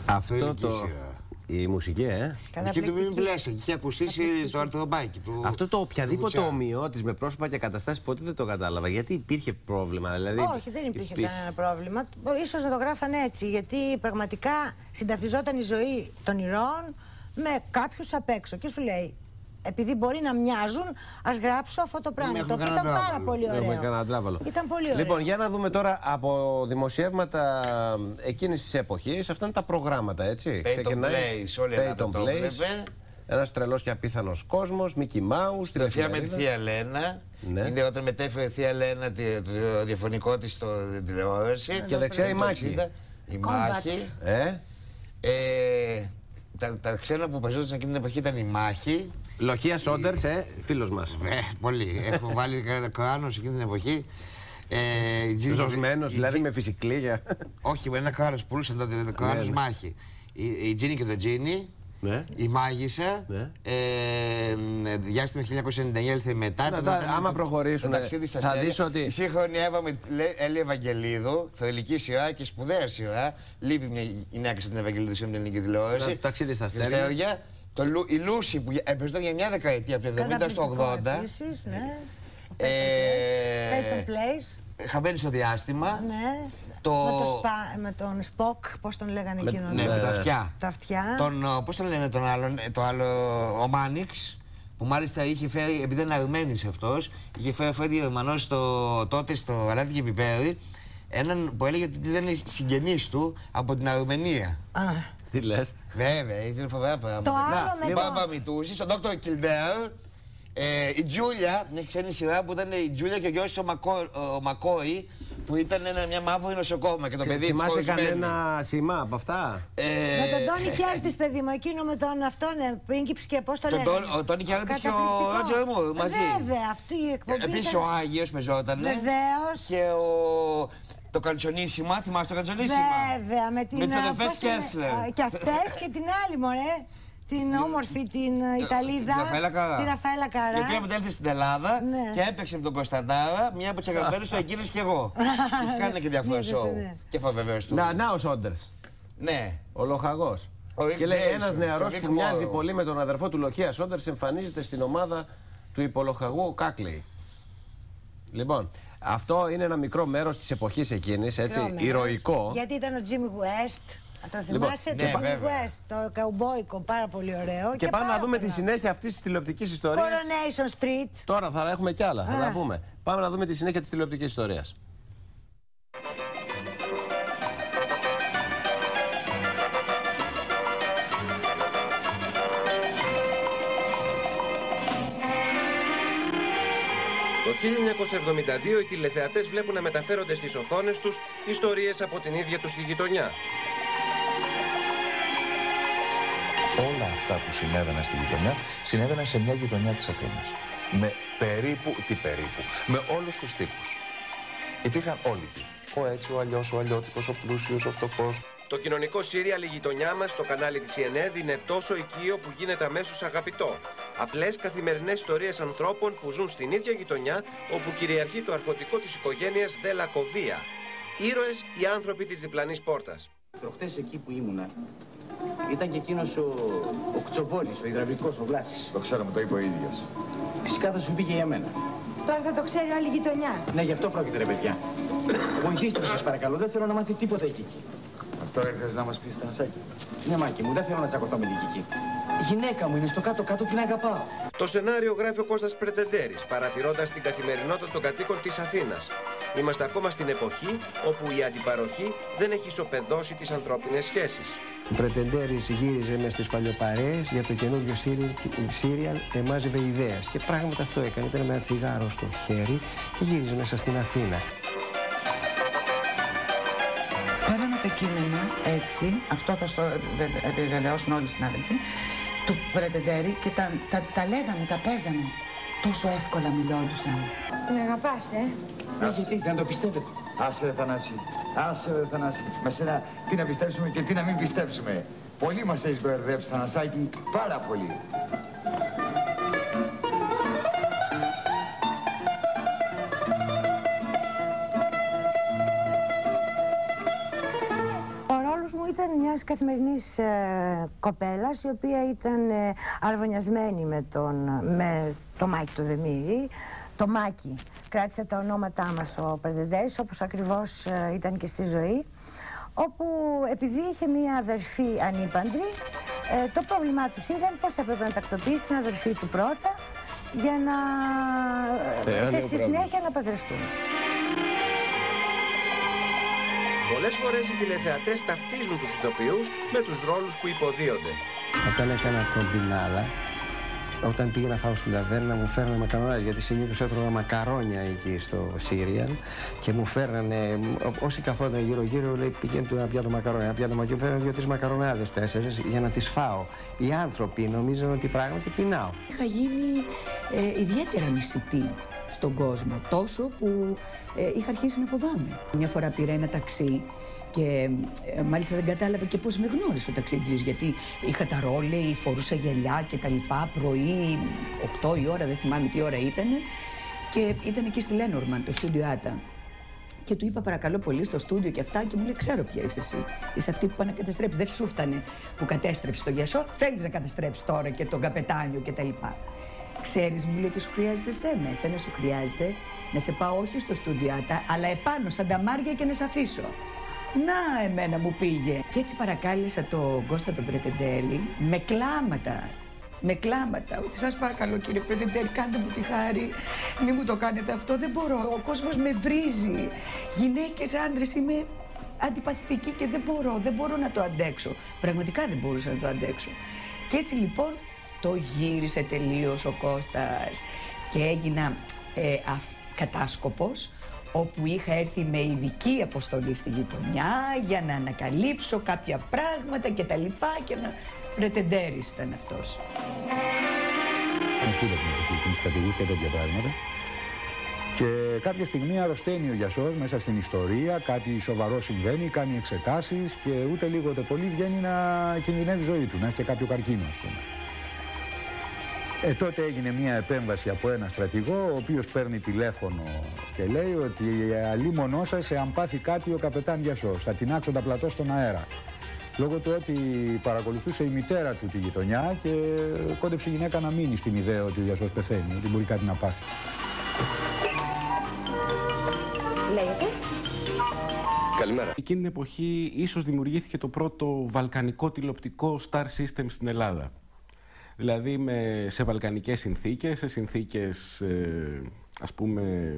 Αυτό η μουσική, Και του μην πλέσει, είχε ακουστήσει στο αρθροπάκι του. Αυτό το οποιαδήποτε ομοιότης με πρόσωπα και καταστάσεις ποτέ δεν το κατάλαβα. Γιατί υπήρχε πρόβλημα, δηλαδή. Όχι, δεν υπήρχε κανένα πρόβλημα. Ίσως να το γράφανε έτσι, γιατί πραγματικά συνταυτιζόταν η ζωή των ηρώων με κάποιους απ' έξω. Και σου λέει, επειδή μπορεί να μοιάζουν, ας γράψω αυτό το πράγμα. Το οποίο ήταν πάρα πολύ ωραίο. Ήταν πολύ ωραίο. Λοιπόν, για να δούμε τώρα από δημοσιεύματα εκείνης της εποχής. Αυτά είναι τα προγράμματα, έτσι. Peyton Place, όλη Ελλάδα το έβλεπε. Ένας τρελός και απίθανος κόσμος, Μίκι Μάους. Το Θεία με τη Θεία Λένα. Είναι όταν μετέφερε η Θεία Λένα το διαφωνικό της στην τηλεόραση. Και δεξιά η Μάχη. Η Μάχη. Τα ξένα που παίζονταν εκείνη την εποχή ήταν η Μάχη. Λοχεία Σόντερς, φίλος μας. Πολύ. Έχω βάλει κανένα κράνο σε εκείνη την εποχή. Ζωσμένος, δηλαδή με φυσικλίγια. Όχι, με ένα κράλος που πουλούσαν τότε, το κράλος μάχη. Η Τζίνι και το Τζίνι, η Μάγισσα, διάστημα 1999 ήλθε μετά. Άμα προχωρήσουν, θα δεις ότι... Η σύγχρονη Εύα με Έλλη Ευαγγελίδου, θρυλική σειρά και σπουδαία σειρά. Λείπει μια γυναίκα στην Ευαγγελίδου σε την ελληνική τηλεόραση. Ταξίδι στα αστέρια. Η Λούση που έπαιζε για μια δεκαετία, από το 70 στο 80. Επίσης, ναι. Peyton Place. Χαμένη στο διάστημα. Ναι. Με τον Σποκ, πώς τον λέγανε εκείνον. Ναι, με τα αυτιά. Τα αυτιά. Πώς τον λένε τον άλλον, το άλλο, ο Μάνιξ, που μάλιστα είχε φέρει, επειδή είναι Αρμένης αυτός, είχε φέρει ο Φρέντι Γερμανός τότε στο Αλάτι και Πιπέρι, έναν που έλεγε ότι δεν είναι συγγενής του από την Αρμενία. Τι λες? Βέβαια, ήταν φοβερά πράγματα. Το άλλο με το... Μπάμπα Μητούσης, ο Dr. Kildare. Η Τζούλια, μια ξένη σειρά που ήταν η Τζούλια και ο γιος ο Μακόη, που ήταν μια μαύρη νοσοκόμα και το παιδί της χωρισμένο. Θυμάσαι κανένα σήμα από αυτά? Με τον Τόνι Κέρτις, παιδί μου, εκείνο με τον αυτόν, πρίγκιψ και πώς το λέγανε. Ο Τόνι Κέρτις και ο Ρότζερ Μουρ μαζί. Βέβαια, αυτή η εκπομπή. Επίσης ο Άγιος παίζονταν. Βεβαίως. Και το Καντσονίσιμα, θυμάσαι το Καντσονίσιμα? Βέβαια, με την... Με τις αδερφές Κέσλερ. Και αυτές και την άλλη, μωρέ. Την όμορφη, την Ιταλίδα, τη Ραφαέλα Καρά. Η οποία μετέλθει στην Ελλάδα και έπαιξε με τον Κωνσταντάρα, μια από τις αγαπημένες του Εκείνες και εγώ. Της κάνει και διάφορα σοου. Και βεβαίως του. Να ο Σόντερς. Ναι. Ο λοχαγός. Και λέει ένας νεαρός που μοιάζει πολύ με τον αδερφό του Λοχεία Σόντερς εμφανίζεται στην ομάδα του υπολοχαγού Κάκλεϊ. Λοιπόν, αυτό είναι ένα μικρό μέρος της εποχής εκείνης, έτσι, ηρωικό. Γιατί ήταν ο Τζίμι Γουέστ. Το θυμάσαι, το Jimmy West, το καουμπόικο, πάρα πολύ ωραίο. Και πάμε να δούμε τη συνέχεια αυτής της τηλεοπτικής ιστορίας. Coronation Street. Τώρα θα έχουμε κι άλλα, θα τα πούμε. Πάμε να δούμε τη συνέχεια της τηλεοπτικής ιστορίας. Το 1972 οι τηλεθεατές βλέπουν να μεταφέρονται στις οθόνες τους ιστορίες από την ίδια τους τη γειτονιά. Όλα αυτά που συνέβαιναν στη γειτονιά, συνέβαιναν σε μια γειτονιά της Αθήνας. Με με όλους τους τύπους. Υπήρχαν όλοι τύποι. Ο έτσι, ο αλλιώς, ο αλλιώτικος, ο πλούσιος, ο φτωχός. Το κοινωνικό σύριαλ «Η γειτονιά μας» στο κανάλι της ΕΝΕΔ είναι τόσο οικείο που γίνεται αμέσως αγαπητό. Απλές καθημερινές ιστορίες ανθρώπων που ζουν στην ίδια γειτονιά, όπου κυριαρχεί το αρχοντικό της οικογένειας Δελακοβία. Ήρωες οι άνθρωποι της διπλανής πόρτας. Προχτές εκεί που ήμουνα, ήταν και εκείνος ο Κουτσοπόλης, ο υδραυλικός, ο Βλάσης. Το ξέρω, μου το είπε ο ίδιος. Φυσικά θα σου πει και για μένα. Τώρα θα το ξέρει όλη η γειτονιά. Ναι, γι' αυτό πρόκειται, ρε παιδιά. Βοηθήστε με, σας παρακαλώ, δεν θέλω να μάθει τίποτα η Κίκη. Αυτό ήρθες να μας πεις, Στανασάκη? Ναι, Μάκη μου, δεν θέλω να τσακωθώ με την Κίκη. Η γυναίκα μου είναι στο κάτω-κάτω, την αγαπάω. Το σενάριο γράφει ο Κώστας Πρετεντέρης, παρατηρώντας την καθημερινότητα των κατοίκων της Αθήνας. Είμαστε ακόμα στην εποχή όπου η αντιπαροχή δεν έχει ισοπεδώσει τις ανθρώπινες σχέσεις. Ο Πρετεντέρης γύριζε μες στις παλιοπαρέες για το καινούργιο σύριαλ «Εμάζευε ιδέας». Και πράγματι αυτό έκανε. Ήταν με ένα τσιγάρο στο χέρι και γύριζε μέσα στην Αθήνα. Παίρναμε τα κείμενα έτσι, αυτό θα στο επιβεβαιώσουν όλοι οι συνάδελφοι, του Πρετεντέρη και τα λέγαμε, τα παίζαμε. Τόσο εύκολα μιλώντουσαν. Την αγαπάς, Γιατί, δεν το πιστεύετε. Άσε ρε Θανάση, με σένα τι να πιστέψουμε και τι να μην πιστέψουμε. Πολύ μας έχεις μπερδέψει, Θανασάκη, πάρα πολύ. Ήταν μιας καθημερινής κοπέλας, η οποία ήταν αρβωνιασμένη με το Μάκη το Δεμήρη. Το Μάκη κράτησε τα ονόματά μας ο Πρετεντέρης, όπως ακριβώς ήταν και στη ζωή, όπου επειδή είχε μία αδερφή ανήπαντρη, το πρόβλημά τους ήταν πώς έπρεπε να τακτοποιήσει την αδερφή του πρώτα για να στη συνέχεια να παντρευτούν. Πολλές φορές οι τηλεθεατές ταυτίζουν τους ηθοποιούς με τους ρόλους που υποδίονται. Όταν έκανα τον Πινάλα, όταν πήγα να φάω στην ταβέρνα, μου φέρνανε μακαρονάδες, γιατί συνήθως έτρωγα μακαρόνια εκεί στο σύριαλ και μου φέρνανε, όσοι καθόταν γύρω-γύρω, λέει πήγαινε ένα πιάτο μακαρόνια, ένα πιάτο μακαρόνια, φέρνανε 2-3 μακαρονάδες, 4 για να τις φάω. Οι άνθρωποι νομίζαν ότι πράγματι πεινάω. Είχα γίνει ιδιαίτερα μισητή στον κόσμο. Τόσο που είχα αρχίσει να φοβάμαι. Μια φορά πήρα ένα ταξί και μάλιστα δεν κατάλαβα και πώς με γνώρισε ο ταξιτζής, γιατί είχα τα ρόλεϊ, φορούσα γυαλιά και τα λοιπά, πρωί 8 η ώρα, δεν θυμάμαι τι ώρα ήταν, και ήταν εκεί στη Λένορμαν, το στούντιο Άτα. Και του είπα παρακαλώ πολύ στο στούντιο και αυτά, και μου λέει: ξέρω ποια είσαι εσύ. Είσαι αυτή που πάει να καταστρέψει. Δεν σου φτάνε που κατέστρεψε τον Γιασό, θέλεις να καταστρέψει τώρα και τον καπετάνιο κτλ. Ξέρεις, μου λέει, τι σου χρειάζεται εσένα. Εσένα σου χρειάζεται να σε πάω όχι στο στούντιο Άτα, αλλά επάνω στα νταμάρια και να σε αφήσω. Να, εμένα μου πήγε. Και έτσι παρακάλεσα τον Κώστα τον Πρετεντέρη με κλάματα, ότι σας παρακαλώ κύριε Πρετεντέρη, κάντε μου τη χάρη, μην μου το κάνετε αυτό, δεν μπορώ, ο κόσμος με βρίζει, γυναίκες, άντρες, είμαι αντιπαθητική και δεν μπορώ να το αντέξω. Πραγματικά δεν μπορούσα να το αντέξω. Και έτσι λοιπόν το γύρισε τελείως ο Κώστας και έγινα κατάσκοπος, όπου είχα έρθει με ειδική αποστολή στη γειτονιά για να ανακαλύψω κάποια πράγματα και τα λοιπά, και να Πρετεντέρης ήταν αυτός. Με στρατηγούς και τέτοια πράγματα. Και κάποια στιγμή αρρωσταίνει ο Γιασός μέσα στην ιστορία, κάτι σοβαρό συμβαίνει, κάνει εξετάσεις και ούτε λίγο ούτε πολύ βγαίνει να κινδυνεύει η ζωή του, να έχει και κάποιο καρκίνο, ας πούμε. Τότε έγινε μια επέμβαση από ένα στρατηγό, ο οποίος παίρνει τηλέφωνο και λέει ότι αλίμονό σας, εάν πάθει κάτι ο καπετάν Γιασός, θα τεινάξω τα πλατό στον αέρα. Λόγω του ότι παρακολουθούσε η μητέρα του τη γειτονιά και κόντεψε η γυναίκα να μείνει στην ιδέα ότι ο Γιασός πεθαίνει, ότι μπορεί κάτι να πάθει. Λέγεται. Καλημέρα. Εκείνη την εποχή ίσως δημιουργήθηκε το πρώτο βαλκανικό τηλεοπτικό star system στην Ελλάδα. Δηλαδή σε βαλκανικές συνθήκες, σε συνθήκες ας πούμε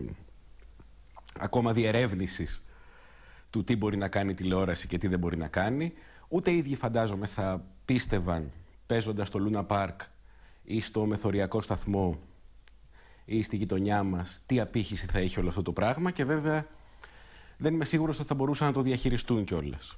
ακόμα διερεύνησης του τι μπορεί να κάνει τηλεόραση και τι δεν μπορεί να κάνει. Ούτε οι ίδιοι φαντάζομαι θα πίστευαν παίζοντας στο Λούνα Πάρκ ή στο μεθοριακό σταθμό ή στη γειτονιά μας τι απήχηση θα έχει όλο αυτό το πράγμα, και βέβαια δεν είμαι σίγουρος ότι θα μπορούσαν να το διαχειριστούν κιόλας.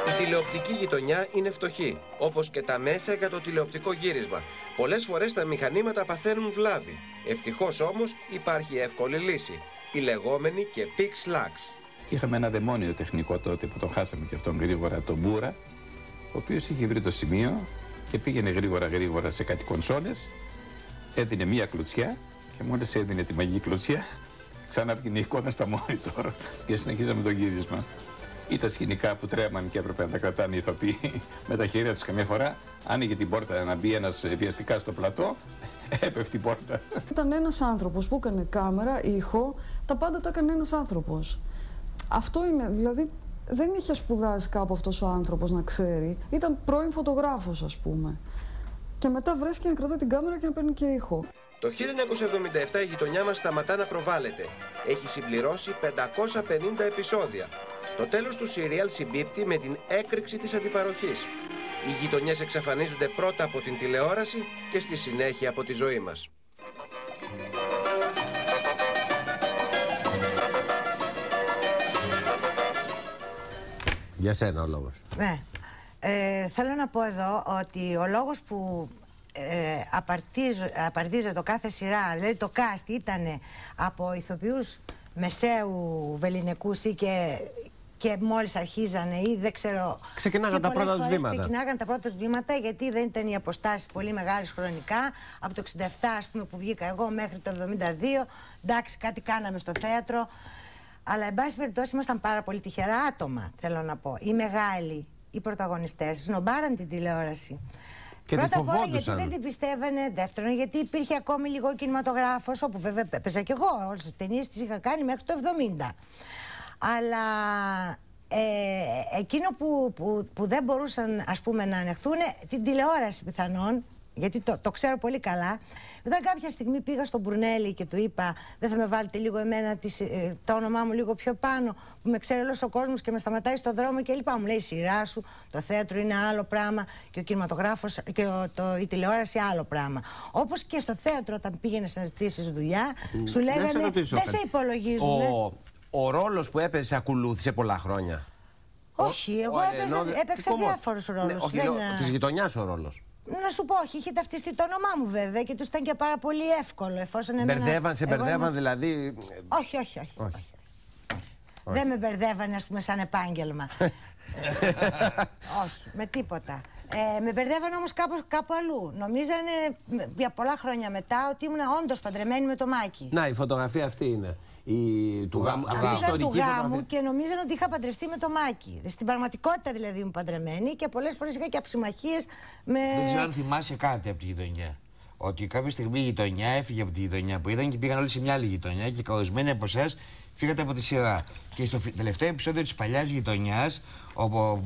Η τηλεοπτική γειτονιά είναι φτωχή, όπως και τα μέσα για το τηλεοπτικό γύρισμα. Πολλές φορές τα μηχανήματα παθαίνουν βλάβη. Ευτυχώς όμως υπάρχει εύκολη λύση, η λεγόμενη και Pix-Lux. Είχαμε ένα δαιμόνιο τεχνικό τότε που τον χάσαμε και αυτόν γρήγορα, τον Μπούρα, ο οποίος είχε βρει το σημείο και πήγαινε γρήγορα σε κάτι κονσόλες, έδινε μία κλωτσιά και μόλις έδινε τη μαγική κλωτσιά, ξανά πήγαινε η εικόνα στα monitor και συνεχίζαμε το γύρισμα. Ή τα σκηνικά που τρέμαν και έπρεπε να τα κρατάνε οι ηθοποιοί με τα χέρια τους, καμιά φορά άνοιγε την πόρτα να μπει ένας βιαστικά στο πλατό, έπεφτει η πόρτα. Ήταν ένας άνθρωπος που έκανε κάμερα, ήχο, τα πάντα τα έκανε ένας άνθρωπος. Αυτό είναι, δηλαδή δεν είχε σπουδάσει κάπου αυτός ο άνθρωπος να ξέρει. Ήταν πρώην φωτογράφος, ας πούμε. Και μετά βρέθηκε να κρατάει την κάμερα και να παίρνει και ήχο. Το 1977 η γειτονιά μας σταματά να προβάλλεται. Έχει συμπληρώσει 550 επεισόδια. Το τέλος του σύριαλ συμπίπτει με την έκρηξη της αντιπαροχής. Οι γειτονιές εξαφανίζονται πρώτα από την τηλεόραση και στη συνέχεια από τη ζωή μας. Για σένα ο λόγος. Ναι. Θέλω να πω εδώ ότι ο λόγος που απαρτίζεται το κάθε σειρά, δηλαδή το cast ήταν από ηθοποιούς μεσαίου βεληνικούς ή και μόλις αρχίζανε ή δεν ξέρω... Ξεκινάγαν τα πρώτα τους βήματα. Ξεκινάγαν τα πρώτα τους βήματα, γιατί δεν ήταν οι αποστάσεις πολύ μεγάλες χρονικά. Από το 67 ας πούμε που βγήκα εγώ μέχρι το 72, εντάξει κάτι κάναμε στο θέατρο. Αλλά εν πάση περιπτώσει ήμασταν πάρα πολύ τυχερά άτομα, θέλω να πω. Οι μεγάλοι, οι πρωταγωνιστές, σνομπάραν την τηλεόραση. Και πρώτα απ' όλα γιατί δεν την πιστεύανε, δεύτερον γιατί υπήρχε ακόμη λίγο κινηματογράφος, όπου βέβαια έπαιζα κι εγώ, όλες τις ταινίες τις είχα κάνει μέχρι το 70. Αλλά εκείνο που δεν μπορούσαν ας πούμε να ανεχθούν, την τηλεόραση πιθανόν, γιατί το ξέρω πολύ καλά. Όταν κάποια στιγμή πήγα στον Μπρουνέλη και του είπα δεν θα με βάλετε λίγο εμένα το όνομά μου λίγο πιο πάνω, που με ξέρει όλος ο κόσμος και με σταματάει στον δρόμο και λοιπά. Μου λέει η σειρά σου, το θέατρο είναι άλλο πράγμα και ο κινηματογράφος και η τηλεόραση άλλο πράγμα. Όπως και στο θέατρο όταν πήγαινες να ζητήσεις δουλειά, σου λέγανε δεν σε υπολογίζουν. Ο ρόλος που έπαιζε ακολούθησε πολλά χρόνια. Όχι, εγώ έπαιξα διάφορους ρόλους. Όχι, της γειτονιάς ο ρόλος. Να σου πω, όχι, είχε ταυτιστεί το όνομά μου βέβαια και τους ήταν και πάρα πολύ εύκολο εφόσον σε μπερδεύαν δηλαδή. Όχι. Δεν με μπερδεύανε, ας πούμε, σαν επάγγελμα. Όχι, με τίποτα. Με μπερδεύανε όμως κάπου αλλού. Νομίζανε για πολλά χρόνια μετά ότι ήμουν όντως παντρεμένη με το Μάκη. Να, η φωτογραφία αυτή είναι. Του γάμου. Αυτή ήταν του γάμου και νομίζανε ότι είχα παντρευτεί με το Μάκη. Στην πραγματικότητα δηλαδή ήμουν παντρεμένη και πολλές φορές είχα και αψιμαχίες με. Δεν ξέρω αν θυμάσαι κάτι από τη γειτονιά. Ότι κάποια στιγμή η γειτονιά έφυγε από τη γειτονιά που ήταν και πήγαν όλοι σε μια άλλη γειτονιά και ορισμένοι από εσάς φύγατε από τη σειρά. Και στο τελευταίο επεισόδιο της παλιάς γειτονιάς,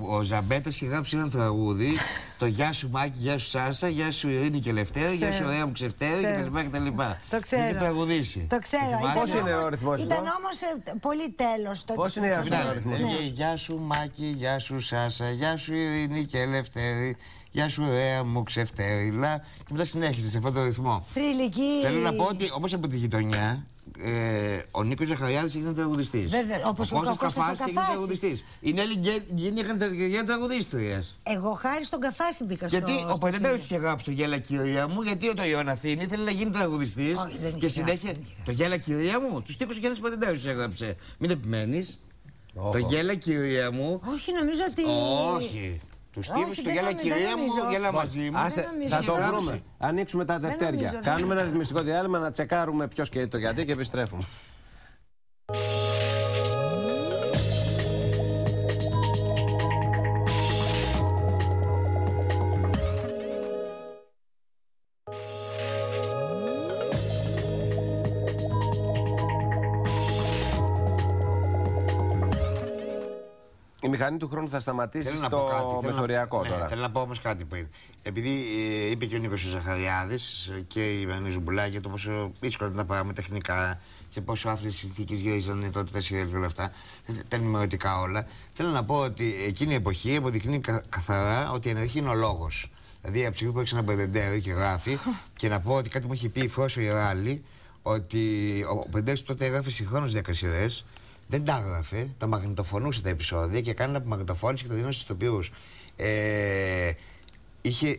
ο Ζαμπέτας συγγράψε ένα τραγούδι, το «Γεια σου Μάκη, γεια σου Σάσα, γεια σου Ειρήνη και Λευτέρη, γεια σου ωραία μου Ξευτέρη» κτλ. Το ξέρω. Έχει τραγουδήσει. Το ξέρω. Πώς είναι ο αριθμός? Ήταν όμως πολύ τέλος. Πώς είναι ο αριθμός? Γεια σου Μάκη, γεια σου Σάσα, γεια σου Ειρήνη και Λευτέρη, γεια σου ωραία μου Ξευτέριλα. Και μετά συνέχισε σε αυτόν τον ρυθμό. Θρυλική. Θέλω να πω ότι όπως από τη γειτονιά, ο Νίκος Ζαχαριάδης έγινε τραγουδιστής. Βέβαια, όπως ο Κώστας Καφάσης έγινε τραγουδιστής. Η Νέλη Γκέννη έγινε τραγουδίστριας. Εγώ χάρη στον Καφάση μπήκα στο. Γιατί ο Παντελέος του είχε γράψει το «Γέλα κυρία μου», γιατί ο Ιωανναθήνη ήθελε να γίνει τραγουδιστής. Και συνέχεια το «Γέλα κυρία μου», του στίχους ο Γιάννης Παντελέος έγραψε. Μην επιμένεις. Το «Γέλα κυρία μου». Όχι, νομίζω ότι. Όχι. Του στίχους του «Γέλα κυρία μου», «Γέλα μαζί μου». Θα το βρούμε. Ανοίξουμε τα δευτέρια. Κάνουμε ένα ρυθμιστικό διάλειμμα να τσεκάρουμε ποιος και το γιατί και επιστρέφουμε. Η μηχανή του χρόνου θα σταματήσει στο μεθοριακό τώρα. Θέλω να πω όμως κάτι πριν. Επειδή είπε και ο Νίκος Ζαχαριάδης και η Ιωαννή Ζουμπουλάκη το πόσο δύσκολα τα πράγματα τεχνικά, σε πόσο άφρες συνθήκες γυρίζανε τότε τα σειρά και όλα αυτά, τα ενημερωτικά όλα. Θέλω να πω ότι εκείνη η εποχή αποδεικνύει καθαρά ότι η ενεργή είναι ο λόγος. Δηλαδή από τη στιγμή που έχει ένα Μπερδεντέρη και γράφει, και να πω ότι κάτι μου έχει πει η Φρόσο Ιεράλη, ότι ο Μπερδεντέρης τότε έγραφε συγχρόνως 10 σειρές. Δεν τα έγραφε, τα μαγνητοφωνούσε τα επεισόδια και έκανε από μαγνητοφώνηση και τα δίνωσε στους ηθοποιούς.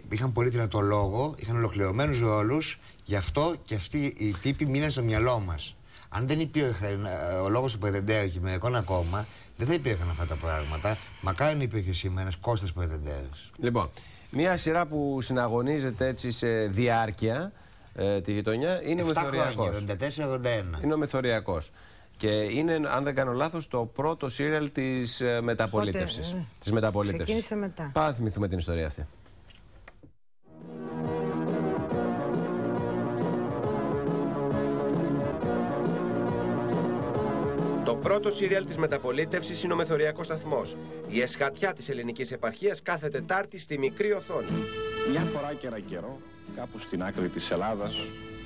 Είχαν πολύ δυνατό λόγο, είχαν ολοκληρωμένους ρόλους, γι' αυτό και αυτοί οι τύποι μείναν στο μυαλό μας. Αν δεν υπήρχε ο λόγος του Περδεντέρη και μερικών ακόμα, δεν θα υπήρχαν αυτά τα πράγματα. Μακάρι να υπήρχε σήμερα ένας Κώστας Περδεντέρης. Λοιπόν, μια σειρά που συναγωνίζεται έτσι σε διάρκεια τη γειτονιά είναι ο Μεθοριακός. 84-81. Είναι ο Μεθοριακός. Και είναι, αν δεν κάνω λάθος, το πρώτο σύριαλ της μεταπολίτευσης. Ξεκίνησε μετά. Πάμε να θυμηθούμε την ιστορία αυτή. Το πρώτο σύριαλ της μεταπολίτευσης είναι ο Μεθοριακός Σταθμός. Η εσχατιά της ελληνικής επαρχίας κάθε Τετάρτη στη μικρή οθόνη. Μια φορά και ένα καιρό, κάπου στην άκρη της Ελλάδας,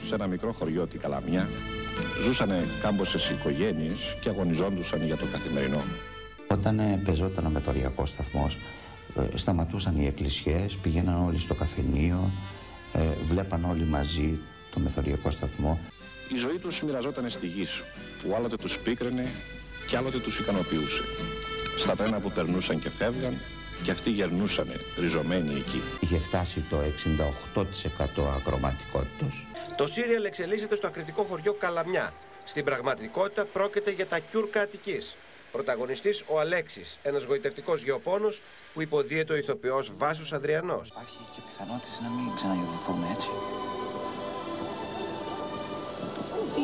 σε ένα μικρό χωριό, τη Καλαμιά, ζούσανε κάμποσες οικογένειες και αγωνιζόντουσαν για το καθημερινό. Όταν πεζόταν ο Μεθοριακός Σταθμός, σταματούσαν οι εκκλησιές, πηγαίναν όλοι στο καφενείο, βλέπαν όλοι μαζί το Μεθοριακό Σταθμό. Η ζωή τους μοιραζόταν στη γη που άλλοτε τους πίκραινε και άλλοτε τους ικανοποιούσε. Στα τρένα που περνούσαν και φεύγαν, και αυτοί γερνούσαν ριζωμένοι εκεί. Είχε φτάσει το 68% ακροματικότητος. Το σύριαλ εξελίσσεται στο ακριτικό χωριό Καλαμιά. Στην πραγματικότητα πρόκειται για τα Κιούρκα Αττικής. Πρωταγωνιστής ο Αλέξης, ένας γοητευτικός γεωπόνος που υποδίεται ο ηθοποιός Βάσος Αδριανός. Υπάρχει και πιθανότητες να μην ξαναγεδοθούμε, έτσι.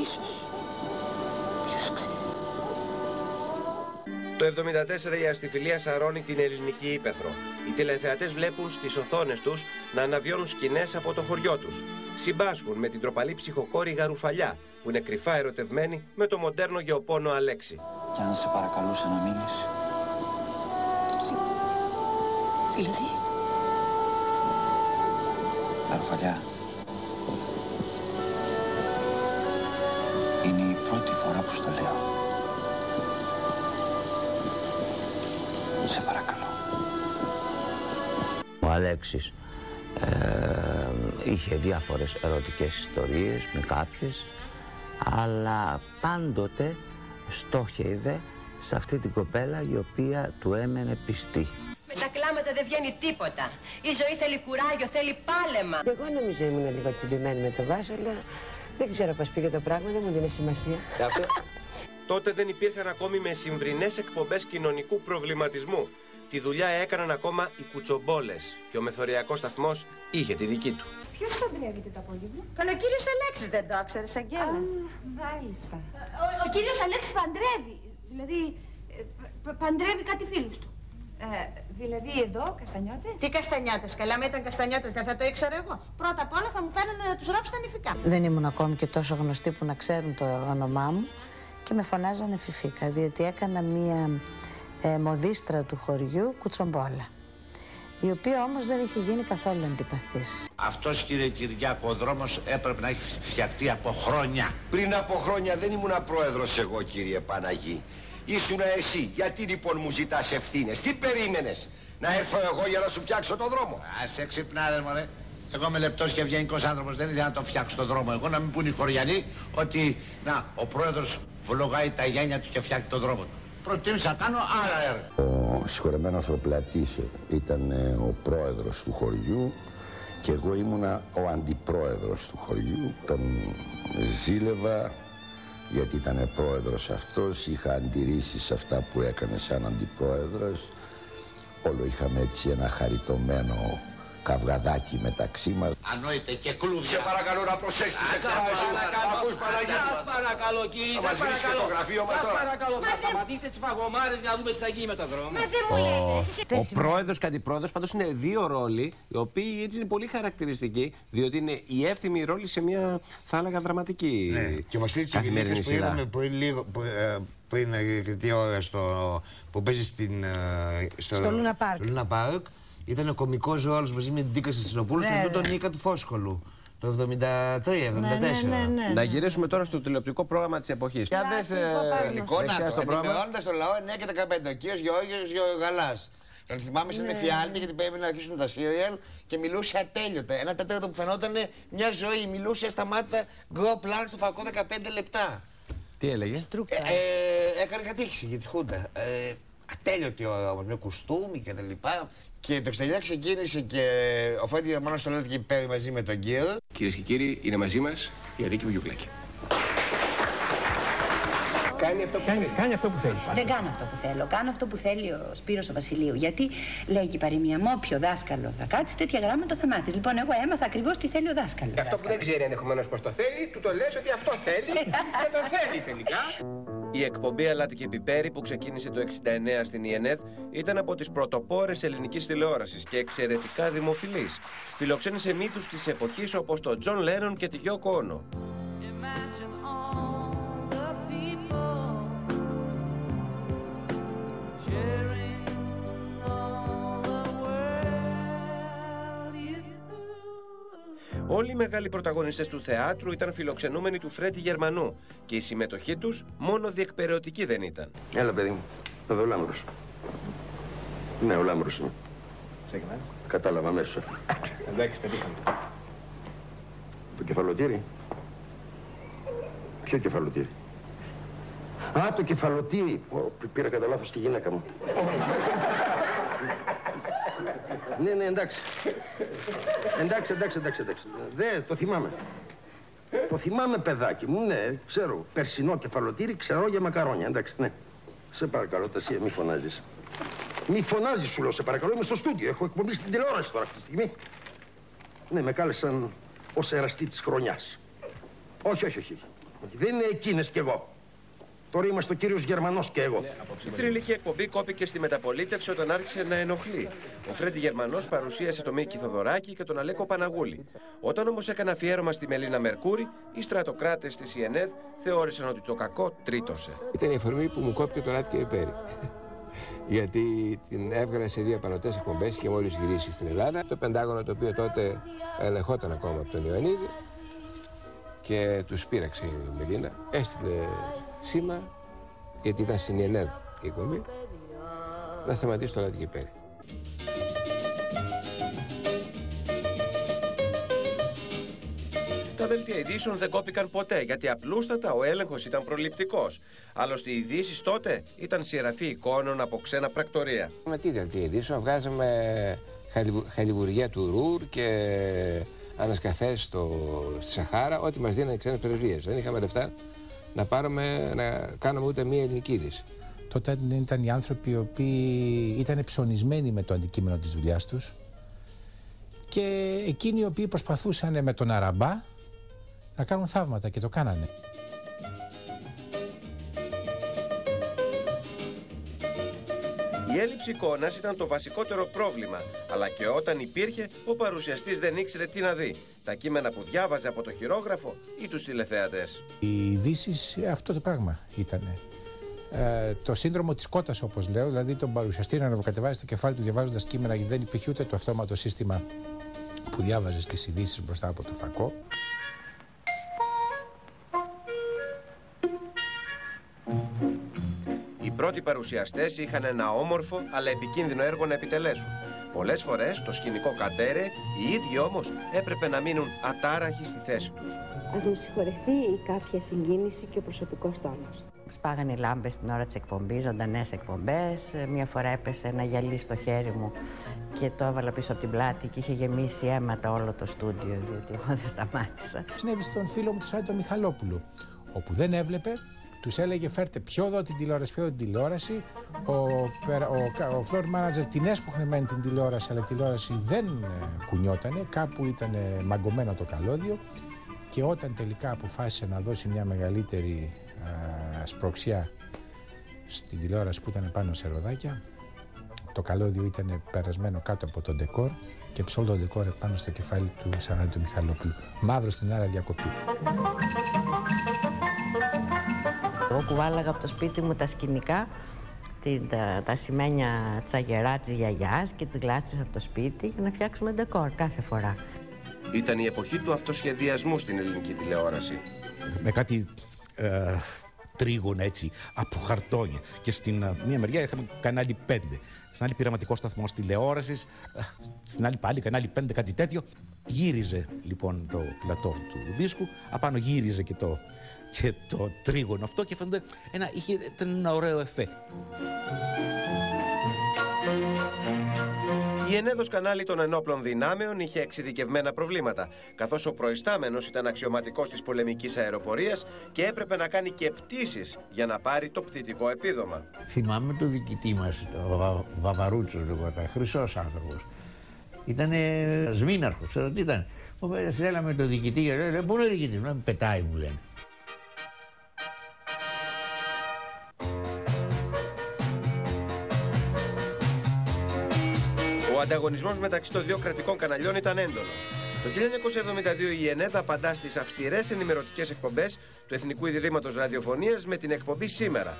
Ίσως. Ποιος ξέρει. Το 1974 η αστιφιλία σαρώνει την ελληνική ύπαιθρο. Οι τηλεθεατές βλέπουν στις οθόνες τους να αναβιώνουν σκηνές από το χωριό τους. Συμπάσχουν με την τροπαλή ψυχοκόρη Γαρουφαλιά, που είναι κρυφά ερωτευμένη με το μοντέρνο γεωπόνο Αλέξη. Κι αν σε παρακαλούσα να μείνεις. Δηλαδή. Γαρουφαλιά. Είναι η πρώτη φορά που στο λέω. Σε παρακαλώ. Ο Αλέξης είχε διάφορες ερωτικές ιστορίες με κάποιες, αλλά πάντοτε στόχευε σε αυτή την κοπέλα η οποία του έμενε πιστή. Με τα κλάματα δεν βγαίνει τίποτα. Η ζωή θέλει κουράγιο, θέλει πάλεμα. Εγώ νομίζω ήμουν λίγο τσιμπημένη με το Βάσο, αλλά δεν ξέρω πώς πήγε το πράγμα, δεν μου δίνει σημασία. Τότε δεν υπήρχαν ακόμη μεσημβρινές εκπομπές κοινωνικού προβληματισμού. Τη δουλειά έκαναν ακόμα οι κουτσομπόλες και ο μεθοριακός σταθμός είχε τη δική του. Ποιος παντρεύεται το απόγευμα? Καλά, ο κύριος Αλέξης δεν το ξέρεις, Αγγέλα. Μάλιστα. Ο κύριος Αλέξης παντρεύει. Δηλαδή, παντρεύει κάτι φίλους του. Δηλαδή εδώ, καστανιώτες? Τι καστανιώτες, καλά, με ήταν καστανιώτες, δεν θα το ήξερα εγώ. Πρώτα απ' όλα θα μου φαίνανε να τους ράψω τα νηφικά. Δεν ήμουν ακόμη και τόσο γνωστή που να ξέρουν το όνομά μου και με φωνάζανε Φιφίκα, διότι έκανα μία μοδίστρα του χωριού Κουτσομπόλα, η οποία όμως δεν είχε γίνει καθόλου αντιπαθής. Αυτός, κύριε Κυριάκο, ο δρόμος έπρεπε να έχει φτιαχτεί από χρόνια. Πριν από χρόνια δεν ήμουνα πρόεδρος εγώ, κύριε Παναγί. Ήσουνα εσύ. Γιατί λοιπόν μου ζητάς ευθύνες? Τι περίμενες? Να έρθω εγώ για να σου φτιάξω το δρόμο? Άσε ξυπνάδε, μωρέ. Εγώ είμαι λεπτός και ευγενικός άνθρωπος, δεν ήθελα να το φτιάξω το δρόμο. Εγώ να μην πούν οι χωριανοί ότι να, ο πρόεδρος βλογάει τα γένια του και φτιάχνει το δρόμο του. Προτίμησα να κάνω άλλα έργα. Ο συγχωρεμένος ο Πλατής ήταν ο πρόεδρος του χωριού και εγώ ήμουνα ο αντιπρόεδρος του χωριού. Τον ζήλευα γιατί ήταν πρόεδρος αυτός, είχα αντιρρήσεις σε αυτά που έκανε σαν αντιπρόεδρος. Όλο είχαμε έτσι ένα χαριτωμένο καυγαδάκι μεταξύ μας. Ανόητε και κλούδια. Σε παρακαλώ να προσέξεις. Ακούς, Παναγί. Σας παρακαλώ, κύριε, σας παρακαλώ. Σας παρακαλώ, θα σταματήσετε τις παγωμάρες για να δούμε τι θα γίνει με το δρόμο. Ο πρόεδρος και αντιπρόεδρος πάντως είναι δύο ρόλοι, οι οποίοι έτσι είναι πολύ χαρακτηριστικοί, διότι είναι η εύθυμη ρόλη σε μια, θα έλεγα, δραματική και ο Βασίλης Τσιγκλίκας που είδαμε πριν αρκετή ώρα που παίζει στο Λούνα Πάρκ, ήταν ο κωμικός ρόλος μαζί με την Τίκα Σεσσινοπούλου στον τον Νίκα του Φόσκολου. Το 73-74. Να γυρίσουμε τώρα στο τηλεοπτικό πρόγραμμα της εποχής. Για δες ενημερώνοντας το λαό 9 και 15. Ο κύριος Γεώργιος Γαλάς. Τον θυμάμαι σαν εφιάλτη γιατί πρέπει να αρχίσουν τα σύριαλ και μιλούσε ατέλειωτα. Ένα τέταρτο που φαινόταν μια ζωή. Μιλούσε στα μάτια γκρο πλάνο στο φακό 15 λεπτά. Τι έλεγε? Έκανε κατήχηση για τη Χούντα. Ατέλειωτη ώρα όμως, με κουστούμι και τα λοιπά. Και το 69 ξεκίνησε και ο Φρέντι Γερμανός το λέτε και πέρα μαζί με τον κύριο. Κυρίες και κύριοι, είναι μαζί μας η Αρίκη Βουγιουκλάκη. Κάνει αυτό που θέλει. Δεν κάνω αυτό που θέλω. Κάνω αυτό που θέλει ο Σπύρος ο Βασιλείου. Γιατί λέει και η παροιμία μου, όποιο δάσκαλο θα κάτσει, τέτοια γράμματα θα μάθεις. Λοιπόν, εγώ έμαθα ακριβώς τι θέλει ο δάσκαλος. Και αυτό που δεν ξέρει ενδεχομένως πώς το θέλει, του το λες ότι αυτό θέλει και το θέλει τελικά. Η εκπομπή Αλάτι και Πιπέρι που ξεκίνησε το 1969 στην ΙΕΝΕΔ ήταν από τις πρωτοπόρες ελληνικής τηλεόρασης και εξαιρετικά δημοφιλής. Φιλοξένησε μύθους της εποχής όπως τον Τζον Λένον και τη Γιόκο Όνο. Όλοι οι μεγάλοι πρωταγωνιστές του θεάτρου ήταν φιλοξενούμενοι του Φρέντι Γερμανού και η συμμετοχή τους μόνο διεκπεραιωτική δεν ήταν. Έλα, παιδί μου. Εδώ ο Λάμπρος. Ναι, ο Λάμπρος είναι. Ξεκινάει. Κατάλαβα αμέσως αυτό. Εντάξει, πετύχαμε. Το κεφαλοτήρι. Ποιο κεφαλοτήρι? Α, το κεφαλοτήρι. Πήρα κατά λάθος τη γυναίκα μου. Ναι, εντάξει. Εντάξει. Δεν, το θυμάμαι. Το θυμάμαι, παιδάκι μου, ναι, ξέρω. Περσινό κεφαλοτήρι, ξέρω για μακαρόνια, εντάξει, ναι. Σε παρακαλώ, Τασία, μη φωνάζεις. Μη φωνάζεις, σου λέω, σε παρακαλώ, είμαι στο στούντιο. Έχω εκπομπή στην τηλεόραση τώρα αυτή τη στιγμή. Ναι, με κάλεσαν ως εραστή της χρονιάς. Όχι. Δεν είναι εκείνες κι εγώ. Τώρα είμαστε ο κύριος Γερμανός και εγώ. Η θρυλική εκπομπή κόπηκε στη μεταπολίτευση όταν άρχισε να ενοχλεί. Ο Φρέντι Γερμανός παρουσίασε τον Μίκη Θοδωράκη και τον Αλέκο Παναγούλη. Όταν όμως έκανε αφιέρωμα στη Μελίνα Μερκούρη, οι στρατοκράτες της ΙΕΝΕΔ θεώρησαν ότι το κακό τρίτωσε. Ήταν η αφορμή που μου κόπηκε το Αλάτι και Πιπέρι. Γιατί την έβγαλε σε 2 επανωτές εκπομπές και μόλις γυρίσει στην Ελλάδα. Το Πεντάγωνο, το οποίο τότε ελεγχόταν ακόμα από τον Ιωαννίδη και τους πείραξε η Μελίνα, έστειλε σήμα, γιατί ήταν στην ΙΕΝΕΔ η εκπομπή, να σταματήσει το Αλάτι και Πιπέρι. Τα δελτία δελτία ειδήσεων δεν κόπηκαν ποτέ, γιατί απλούστατα ο έλεγχος ήταν προληπτικός. Άλλωστε οι ειδήσεις τότε ήταν σειραφή εικόνων από ξένα πρακτορία. Με τι δελτία ειδήσεων βγάζαμε χαλιβουργία του Ρουρ και ανασκαφές στη Σαχάρα, ό,τι μας δίνανε ξένες πρεσβείες. Δεν είχαμε λεφτά να κάνουμε ούτε μία ελληνική είδηση. Τότε ήταν οι άνθρωποι οι οποίοι ήταν ψωνισμένοι με το αντικείμενο της δουλειάς τους και εκείνοι οι οποίοι προσπαθούσαν με τον Αραμπά να κάνουν θαύματα και το κάνανε. Η έλλειψη εικόνας ήταν το βασικότερο πρόβλημα, αλλά και όταν υπήρχε, ο παρουσιαστής δεν ήξερε τι να δει. Τα κείμενα που διάβαζε από το χειρόγραφο ή τους τηλεθεατές. Οι ειδήσεις αυτό το πράγμα ήτανε. Το σύνδρομο της κότας, όπως λέω, δηλαδή τον παρουσιαστή να ανεβοκατεβάζει το κεφάλι του διαβάζοντας κείμενα, γιατί δεν υπήρχε ούτε το αυτόματο σύστημα που διάβαζε τις ειδήσεις μπροστά από το φακό. Οι πρώτοι παρουσιαστές είχαν ένα όμορφο αλλά επικίνδυνο έργο να επιτελέσουν. Πολλές φορές το σκηνικό κατέρε, οι ίδιοι όμως έπρεπε να μείνουν ατάραχοι στη θέση τους. Ας μου συγχωρεθεί η κάποια συγκίνηση και ο προσωπικός τόνος. Σπάγανε οι λάμπες την ώρα της εκπομπής, ζωντανές εκπομπές. Μία φορά έπεσε ένα γυαλί στο χέρι μου και το έβαλα πίσω από την πλάτη και είχε γεμίσει αίματα όλο το στούντιο, διότι εγώ δεν σταμάτησα. Συνέβη στον φίλο μου του Σάρη τον Μιχαλόπουλο, όπου δεν έβλεπε, τους έλεγε φέρτε πιο εδώ την τηλεόραση, πιο εδώ την τηλεόραση. Ο floor manager την έσπουχνε μεν την τηλεόραση, αλλά η τηλεόραση δεν κουνιότανε, κάπου ήταν μαγκωμένο το καλώδιο και όταν τελικά αποφάσισε να δώσει μια μεγαλύτερη σπροξιά στην τηλεόραση που ήταν πάνω σε ροδάκια, το καλώδιο ήταν περασμένο κάτω από το ντεκόρ και ψόλο το ντεκόρ πάνω στο κεφάλι του Σαράντη του Μιχαλόπουλου. Μαύρο στην άρα διακοπή. Εγώ κουβάλαγα από το σπίτι μου τα σκηνικά, τα σημαίνια τσαγερά της γιαγιάς και τις γλάστρες από το σπίτι για να φτιάξουμε ντεκόρ κάθε φορά. Ήταν η εποχή του αυτοσχεδιασμού στην ελληνική τηλεόραση. Με κάτι τρίγωνα έτσι από χαρτόνια. Και στην μία μεριά είχαμε κανάλι 5. Στην άλλη πειραματικό σταθμό τηλεόρασης. Στην άλλη πάλι κανάλι 5, κάτι τέτοιο. Γύριζε λοιπόν το πλατό του δίσκου. Απάνω γύριζε και το τρίγωνο αυτό και φαίνεται ήταν ένα ωραίο εφέ. Η Ενέδος κανάλι των ενόπλων δυνάμεων είχε εξειδικευμένα προβλήματα, καθώς ο προϊστάμενος ήταν αξιωματικός της πολεμικής αεροπορίας και έπρεπε να κάνει και πτήσεις για να πάρει το πτητικό επίδομα. Θυμάμαι το διοικητή μας, ο Βαβαρούτσος λεγόταν, χρυσός άνθρωπος. Ήτανε σμήναρχος, ξέρω τι ήταν. Στέλναμε το διοικητή και λέει, πού είναι ο διοικητής, να με πετάει μου λένε. Ο ανταγωνισμός μεταξύ των δύο κρατικών καναλιών ήταν έντονος. Το 1972 η ΕΝΕΔ απαντά στις αυστηρές ενημερωτικές εκπομπές του Εθνικού Ιδρύματος Ραδιοφωνίας με την εκπομπή «Σήμερα».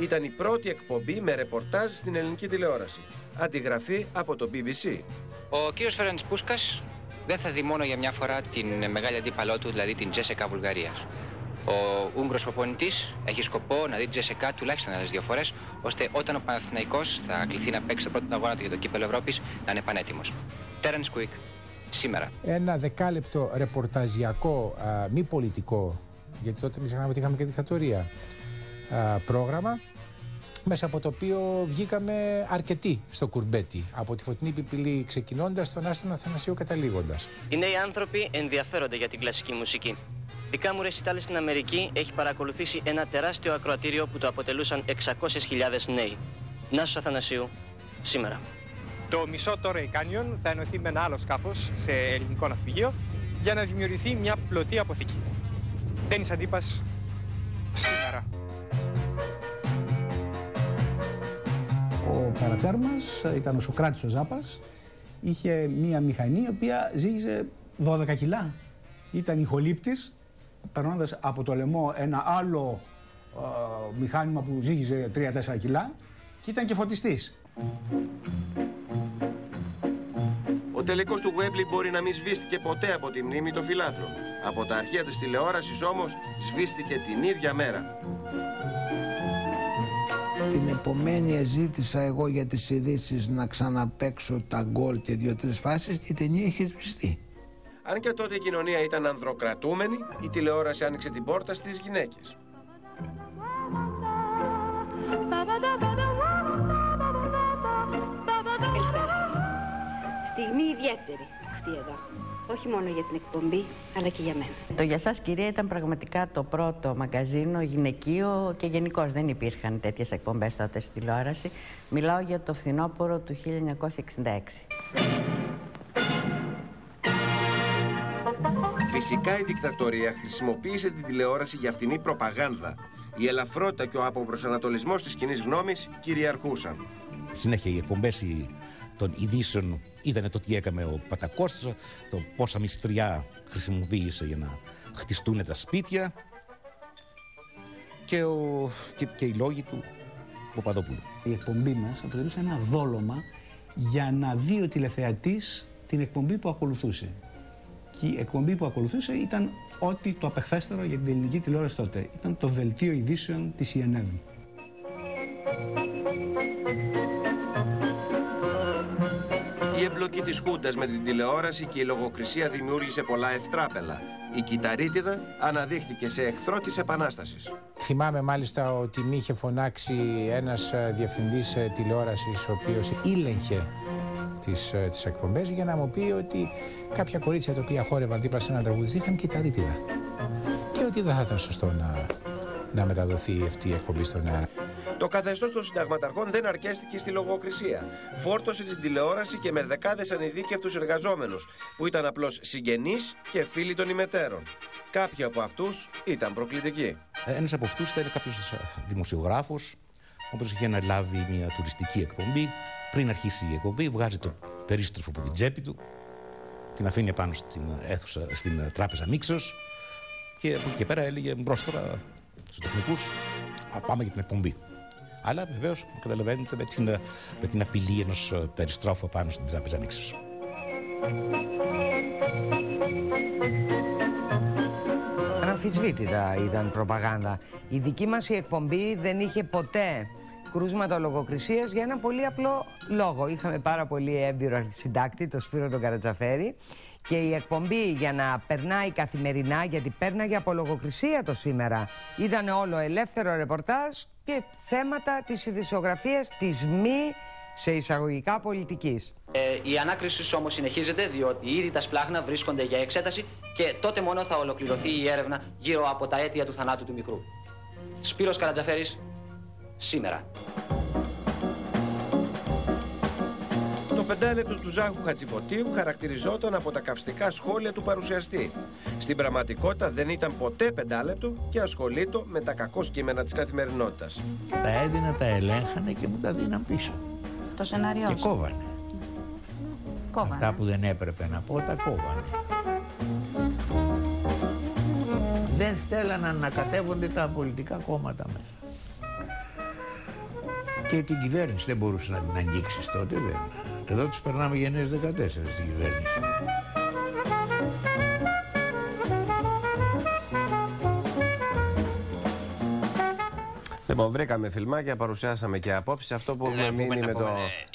Ήταν η πρώτη εκπομπή με ρεπορτάζ στην ελληνική τηλεόραση. Αντιγραφή από το BBC. Ο κύριος Φέραντς Πούσκας δεν θα δει μόνο για μια φορά την μεγάλη αντίπαλό του, δηλαδή την Τζέσεκα Βουλγαρίας. Ο Ούγγρος προπονητής έχει σκοπό να δει Τζέσεκα τουλάχιστον άλλες 2 φορές, ώστε όταν ο Παναθηναϊκός θα κληθεί να παίξει το πρώτο αγώνα του για το κύπελλο Ευρώπης να είναι πανέτοιμος. Τέρενς Κουίκ, Σήμερα. Ένα 10λεπτο ρεπορταζιακό, μη πολιτικό, γιατί τότε μην ξεχνάμε ότι είχαμε και δικτατορία, πρόγραμμα, μέσα από το οποίο βγήκαμε αρκετοί στο κουρμπέτι, από τη Φωτεινή Πιπηλή ξεκινώντας, τον Άστον Αθανασίου καταλήγοντας. Οι νέοι άνθρωποι ενδιαφέρονται για την κλασική μουσική. Δικά μου ρεσιτάλ στην Αμερική έχει παρακολουθήσει ένα τεράστιο ακροατήριο που το αποτελούσαν 600.000 νέοι. Νάσος Αθανασίου, Σήμερα. Το μισό Torrey Canyon θα ενωθεί με ένα άλλο σκάφος σε ελληνικό ναυπηγείο για να δημιουργηθεί μια πλωτή αποθήκη. Ντένις Αντίπας, Σήμερα. Ο παρατέρ μας ήταν ο Σωκράτης ο Ζάπας. Είχε μία μηχανή η οποία ζύγιζε 12 κιλά. Ήταν ηχολήπτης, περνώντας από το λαιμό ένα άλλο μηχάνημα που ζύγιζε 3-4 κιλά και ήταν και φωτιστής. Ο τελικός του Γουέμπλι μπορεί να μην σβήστηκε ποτέ από τη μνήμη των φιλάθλων. Από τα αρχεία της τηλεόρασης όμως σβήστηκε την ίδια μέρα. Την επομένη ζήτησα εγώ για τις ειδήσεις να ξαναπαίξω τα γκολ και 2-3 φάσεις και η ταινία είχε σβηστεί. Αν και τότε η κοινωνία ήταν ανδροκρατούμενη, η τηλεόραση άνοιξε την πόρτα στις γυναίκες. Καλησπέρα σας. Στιγμή ιδιαίτερη αυτή εδώ. Όχι μόνο για την εκπομπή, αλλά και για μένα. Το «Για σας, κυρία» ήταν πραγματικά το πρώτο μαγκαζίνο γυναικείο και γενικώς δεν υπήρχαν τέτοιες εκπομπές τότε στην τηλεόραση. Μιλάω για το φθινόπωρο του 1966. Φυσικά η δικτατορία χρησιμοποίησε την τηλεόραση για φτηνή προπαγάνδα. Η ελαφρότητα και ο αποπροσανατολισμός της κοινής γνώμης κυριαρχούσαν. Συνέχεια οι εκπομπές των ειδήσεων είδανε το τι έκαμε ο Πατακός, το πόσα μυστριά χρησιμοποίησε για να χτιστούν τα σπίτια και οι λόγοι του Παπαδόπουλου. Η εκπομπή μας αποτελούσε ένα δόλωμα για να δει ο τηλεθεατής την εκπομπή που ακολουθούσε. Και η εκπομπή που ακολουθούσε ήταν ό,τι το απεχθέστερο για την ελληνική τηλεόραση τότε. Ήταν το δελτίο ειδήσεων της ΙΕΝΕΔ. Η εμπλοκή της Χούντας με την τηλεόραση και η λογοκρισία δημιούργησε πολλά ευτράπελα. Η κυταρίτιδα αναδείχθηκε σε εχθρό της Επανάστασης. Θυμάμαι μάλιστα ότι μη είχε φωνάξει ένας διευθυντής τηλεόρασης, ο οποίος ήλεγχε τις εκπομπές, για να μου πει ότι κάποια κορίτσια τα οποία χόρευαν δίπλα σε έναν τραγουδιστή είχαν κυταρίτιδα. Και ότι δεν θα ήταν σωστό να μεταδοθεί αυτή η εκπομπή στον αέρα. Το καθεστώς των συνταγματαρχών δεν αρκέστηκε στη λογοκρισία. Φόρτωσε την τηλεόραση και με δεκάδες ανειδίκευτους εργαζόμενους, που ήταν απλώς συγγενείς και φίλοι των ημετέρων. Κάποιοι από αυτούς ήταν προκλητικοί. Ένας από αυτούς ήταν κάποιος δημοσιογράφος, όπως είχε αναλάβει μια τουριστική εκπομπή. Πριν αρχίσει η εκπομπή, βγάζει το περίστροφο από την τσέπη του, την αφήνει πάνω στην τράπεζα Μίξος και από εκεί και πέρα έλεγε μπρος τώρα στους τεχνικούς, πάμε για την εκπομπή. Αλλά βεβαίως καταλαβαίνετε με την απειλή ενός περιστρόφου πάνω στην τράπεζα Μίξος. Αναμφισβήτητα ήταν προπαγάνδα. Η δική μας η εκπομπή δεν είχε ποτέ κρούσματα λογοκρισίας για ένα πολύ απλό λόγο. Είχαμε πάρα πολύ έμπειρο συντάκτη, τον Σπύρο τον Καρατζαφέρη, και η εκπομπή για να περνάει καθημερινά, γιατί πέρναγε από λογοκρισία το σήμερα, ήταν όλο ελεύθερο ρεπορτάζ και θέματα της ειδησιογραφίας της μη σε εισαγωγικά πολιτικής. Η ανάκριση όμως συνεχίζεται, διότι ήδη τα σπλάχνα βρίσκονται για εξέταση και τότε μόνο θα ολοκληρωθεί η έρευνα γύρω από τα αίτια του θανάτου του μικρού. Σπύρος Καρατζαφέρης, σήμερα. Το πεντάλεπτο του Ζάχου Χατζηφωτίου χαρακτηριζόταν από τα καυστικά σχόλια του παρουσιαστή. Στην πραγματικότητα δεν ήταν ποτέ πεντάλεπτο και ασχολείτο με τα κακό κείμενα της καθημερινότητας. Τα έδινα, τα ελέγχανε και μου τα δίναν πίσω. Το σενάριό και κόβανε. Αυτά που δεν έπρεπε να πω τα κόβανε. Δεν θέλανε να ανακατεύονται τα πολιτικά κόμματα μέσα. Και την κυβέρνηση δεν μπορούσε να την αγγίξεις τότε, βέβαια. Εδώ τους περνάμε γενναίες 14 στην κυβέρνηση. Λοιπόν, βρήκαμε φιλμάκια, παρουσιάσαμε και απόψεις. Αυτό που έχουμε μείνει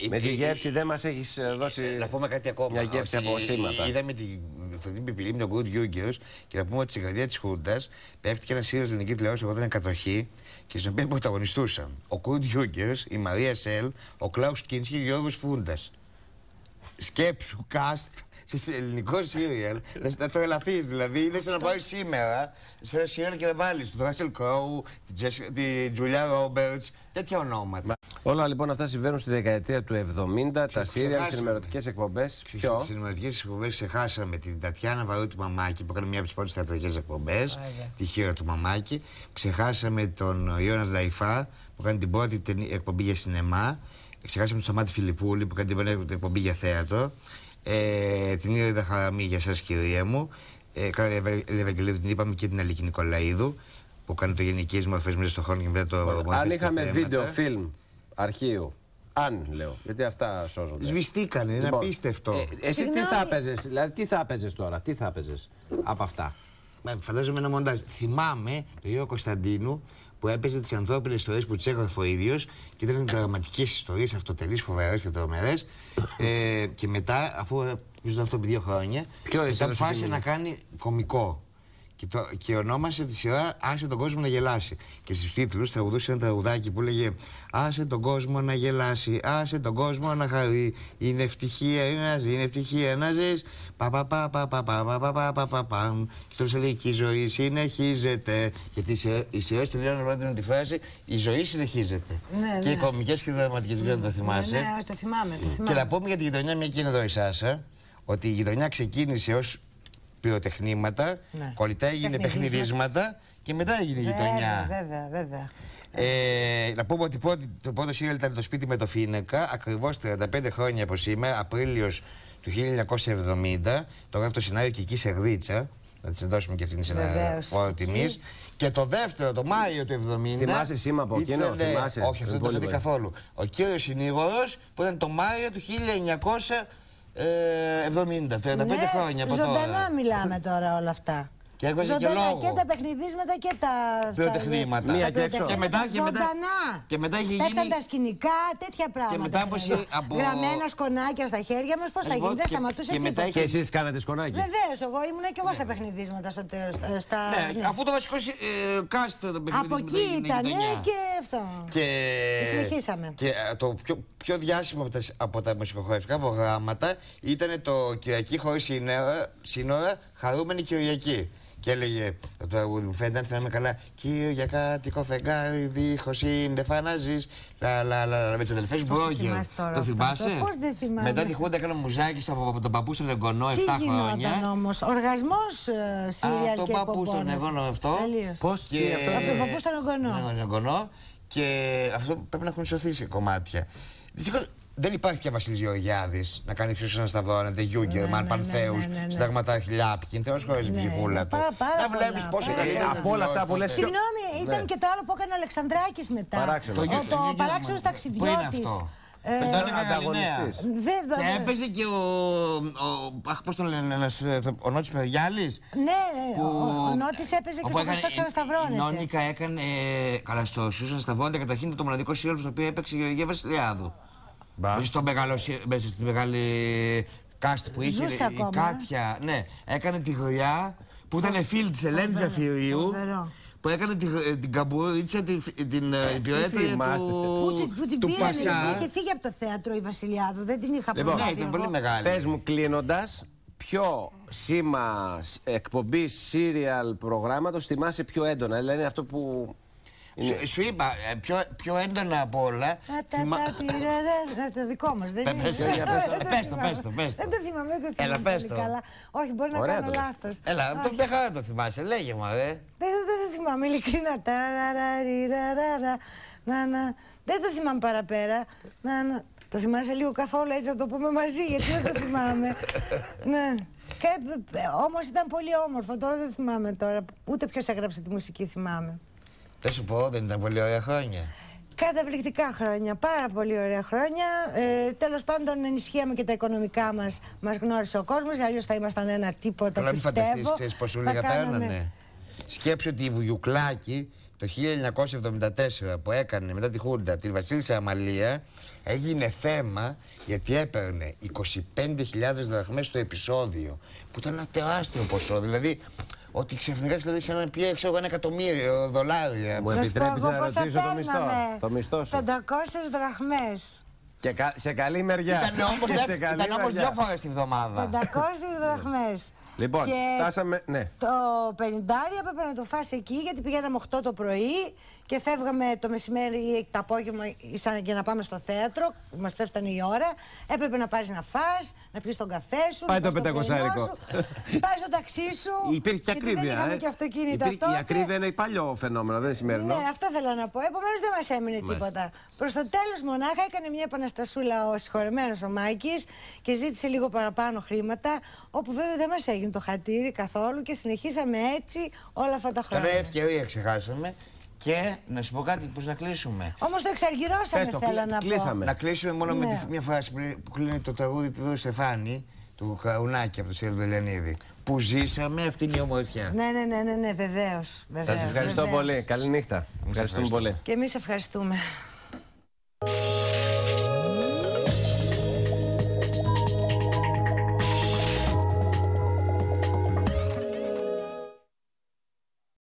με τη γεύση δεν μας έχεις δώσει. Να πούμε κάτι ακόμα. Μια γεύση από σήματα. Είδαμε την Φωτεινή Πιπηλή με τον Good Γιούγκερς και να πούμε ότι στην καρδιά της Χούντας παίχτηκε ένα σύριαλ στην ελληνική τηλεόραση που ήταν κατοχή και στην οποία πρωταγωνιστούσαν ο Good Γιούγκερς, η Μαρία Σέλ, ο Κλάους Κίνσκι και ο Γιώργος Φούντας. Σκέψου, cast σε ελληνικό σύριαλ, να το ελαθείς δηλαδή. Είναι σαν να πάει σήμερα σε ένα σύριαλ και να βάλεις τον Ράσελ Κρόου, την Τζουλιά Ρόμπερτς, τέτοια ονόματα. Όλα λοιπόν αυτά συμβαίνουν στη δεκαετία του 70, τα σύριαλ, τις ενημερωτικές εκπομπές. Ποιο? Στις ενημερωτικές εκπομπές ξεχάσαμε την Τατιάνα Βαρούτη Μαμάκη που έκανε μια από τις πρώτες θεατρικές εκπομπές, τη Χείρα του Μαμάκη. Ξεχάσαμε τον Ιώνα Λαϊφά που κάνει την πρώτη εκπομπή για σινεμά. Ξεχάσαμε τον Σταμάτη Φιλιππούλη που κάνει την πρώτη εκπομπή για θέατρο. Την Ήρυδα Χαραμή για σας, κυρία μου. Ευαγγελίδου την είπαμε και την Αλίκη Νικολαίδου που κάνει το γενικές μορφές μέσα στον χρόνο και μετά το. Αν είχαμε βίντεο, φιλμ, αρχείο. Αν λέω, γιατί αυτά σώζονται. Σβηστήκανε, είναι λοιπόν, απίστευτο. Εσύ τι θα έπαιζες, δηλαδή τι θα έπαιζες τώρα, τι θα έπαιζες από αυτά? Φαντάζομαι ένα μοντάζ. Θυμάμαι τον Γιώργο Κωνσταντίνου που έπαιζε τις ανθρώπινες ιστορίες που τις έγραφε ο ίδιος και ήταν δραματικές ιστορίες, αυτοτελείς, φοβερές και τρομερές. Και μετά, αφού ήταν αυτό επί 2 χρόνια. Μετά αποφάσισε να κάνει κωμικό. Και ονόμασε τη σειρά «Άσε τον κόσμο να γελάσει». Και στους τίτλους τραγουδούσε ένα τραγουδάκι που λέγε «Άσε τον κόσμο να γελάσει, άσε τον κόσμο να χαρεί, είναι ευτυχία να ζει, είναι ευτυχία να ζεις, πα-πα-πα-πα-πα-πα-πα-πα-πα-πα». Και τώρα σε λέει «Και η ζωή συνεχίζεται». Γιατί οι σειρές του λένε να τη φράση «Η ζωή συνεχίζεται». Και οι κωμικές και οι δραματικές, δεν το θυμάσαι. Ναι, το θυμάμαι. Και να πούμε για τη γειτονιά, μια και είναι εδώ η Σάσα, ότι η γειτονιά ξεκίνησε ως πυροτεχνήματα, κολλητά έγινε παιχνιδίσματα και μετά έγινε γειτονιά. Βέβαια. Να πούμε ότι το πρώτο σύριαλ ήταν το σπίτι με το Φίνεκα, ακριβώς 35 χρόνια από σήμερα, Απρίλιος του 1970. Το γράφει το σενάριο και εκεί σε Σερδίτσα. Να της δώσουμε και αυτήν ένα φόρο τιμής. Και το δεύτερο, το Μάιο του 70. Θυμάσαι σήμα από εκείνο, θυμάσαι? Όχι, αυτό δεν το είχα δει καθόλου. Ο κύριος συνήγορος που ήταν το Μάιο του 1970, 35 χρόνια από τώρα. Ζωντανά μιλάμε τώρα όλα αυτά. Και έβγαζε και λόγο. Και τα παιχνιδίσματα και τα πυροτεχνήματα. Μία και έξω. Και μετά είχε γίνει. Πέφταν τα σκηνικά, τέτοια πράγματα. Και μετά από γραμμένα σκονάκια στα χέρια μας, πώς θα γίνει, δεν σταματούσε τίποτα. Και εσείς κάνατε σκονάκι? Βεβαίως, εγώ ήμουνα και εγώ στα παιχνιδίσματα στο τέλος. Ναι, αφού το βασικό cast το παιχνιδίσματα. Από εκεί ήταν και αυτό. Και συνεχίσαμε. Και το πιο διάσημο από τα μουσικοχορευτικά προγράμματα ήταν το Κυριακή χωρίς σύνορα, χαρούμενη Κυριακή. Και έλεγε το τραγούδι μου, φαίνεται αν θυμάμαι καλά, Κυριακάτικο φεγγάρι, δίχως είναι φανάζεις. Με τις αδελφές Μπρόγερ. Το θυμάσαι? Πώς δεν θυμάμαι. Μετά τη Χούντα έκανα μουζάκι από τον παππού στον Εγγονό 7 χρόνια. Τι γινόταν όμως, οργασμός σύριαλ και τον παππού στον Εγγονό αυτό. Πώς? Από τον παππού στον Εγγονό. Και αυτό πρέπει να έχουν σωθεί σε κομμάτια. Δυστυχώς δεν υπάρχει πια Βασίλης Γεωργιάδης να κάνει εξίσου ένα σταυρώνεται, Γιούγκερμαν, Πανθέους, Συνταγματάρχη Λιάπκιν, Θεός χωρίς την ψυχούλα του. Να βλέπεις πόσο καλύτερα. Από όλα αυτά που λες. Συγγνώμη, ήταν και το άλλο που έκανε ο Αλεξανδράκης μετά. Το παράξενος ταξιδιώτης. Ήταν ανταγωνιστής. Και έπαιζε και πώς τον λένε, ο Νότης Περιάλης. Ναι, ο Νότης έπαιζε και στο Χριστό ξανασταυρώνεται. Η Νόνικα έκανε, καλά στο Χριστό ξανασταυρώνεται, καταρχήν το μοναδικό σύριαλ στο οποίο έπαιξε η Γεωργία Βασιλιάδου. Μέσα στη μεγάλη κάστη που είχε η Κάτια. Ναι, έκανε τη γριά που ήταν φίλη της Ελένης Ζαφυρίου. Που έκανε την καμπουρίτσα, την υπηρέτρια του Πασά. Είχε φύγει από το θέατρο η Βασιλιάδου, δεν την είχα προλάβει. Ναι, ήταν πολύ μεγάλη. Πες μου κλείνοντας, ποιο σήμα εκπομπής σύριαλ προγράμματος θυμάσαι πιο έντονα? Δηλαδή αυτό που... Σου είπα, πιο έντονα από όλα. Το δικό μας, δεν είναι? Πες το. Δεν το θυμάμαι, δεν το θυμάμαι πολύ καλά. Όχι, μπορεί να κάνω λάθος. Έλα, το μια χαρά το θυμάσαι, λέγε μου, Δεν το θυμάμαι, ειλικρινά. Δεν το θυμάμαι παραπέρα. Το θυμάσαι λίγο καθόλου, έτσι να το πούμε μαζί, γιατί δεν το θυμάμαι. Όμως ήταν πολύ όμορφο, τώρα δεν θυμάμαι τώρα. Ούτε ποιος έγραψε τη μουσική θυμάμαι. Θα σου πω, δεν ήταν πολύ ωραία χρόνια? Καταπληκτικά χρόνια, πάρα πολύ ωραία χρόνια. Τέλος πάντων ενισχύαμε και τα οικονομικά μας, μας γνώρισε ο κόσμος, αλλιώς θα ήμασταν ένα τίποτα, πιστεύω. Μην φανταστείς, ξέρεις πόσο λίγα παίρνανε. Σκέψου ότι η Βουγιουκλάκη το 1974 που έκανε μετά τη Χούντα τη Βασίλισσα Αμαλία έγινε θέμα γιατί έπαιρνε 25.000 δραχμές το επεισόδιο, που ήταν ένα τεράστιο ποσό, δηλαδή ότι ξαφνικά δηλαδή σαν να πιέξει $1 εκατομμύριο δολάρια. Μου επιτρέπεις να ρωτήσω το μισθό σου? 500 δραχμές. Και σε καλή μεριά. Ήταν όμως 2 φορές τη βδομάδα. 500 δραχμές. Λοιπόν, φτάσαμε, ναι. Το 50 έπρεπε να το φας εκεί, γιατί πηγαίναμε 8 το πρωί και φεύγαμε το μεσημέρι ή το απόγευμα για να πάμε στο θέατρο. Μας έφτανε η ώρα. Έπρεπε να πάρεις να φας, να πεις τον καφέ σου. Πάει το 500. Πάρεις το ταξί σου. Υπήρχε και ακρίβεια. Δεν είχαμε και αυτοκίνητα τότε. Η ακρίβεια είναι παλιό φαινόμενο, δεν είναι σημερινό. Ναι, αυτό θέλω να πω. Επομένως δεν μας έμεινε τίποτα. Προς το τέλος μονάχα έκανε μια επαναστασούλα ο συγχωρεμένος ο Μάκης και ζήτησε λίγο παραπάνω χρήματα, όπου βέβαια δεν μας έγινε το χατήρι καθόλου και συνεχίσαμε έτσι όλα αυτά τα χρόνια. Τώρα ευκαιρία ξεχάσαμε. Και να σου πω κάτι, πώς να κλείσουμε. Όμως το εξαργυρώσαμε, θέλω να πω. Να κλείσουμε μόνο με μια φράση που κλείνει το τραγούδι του Στεφάνη, του Καουνάκη από το Σέρβιο Ελενίδη. Που ζήσαμε, αυτή είναι η ομορφιά. Ναι, βεβαίως. Σας ευχαριστώ πολύ. Καλή νύχτα. Ευχαριστούμε πολύ. Και εμείς ευχαριστούμε.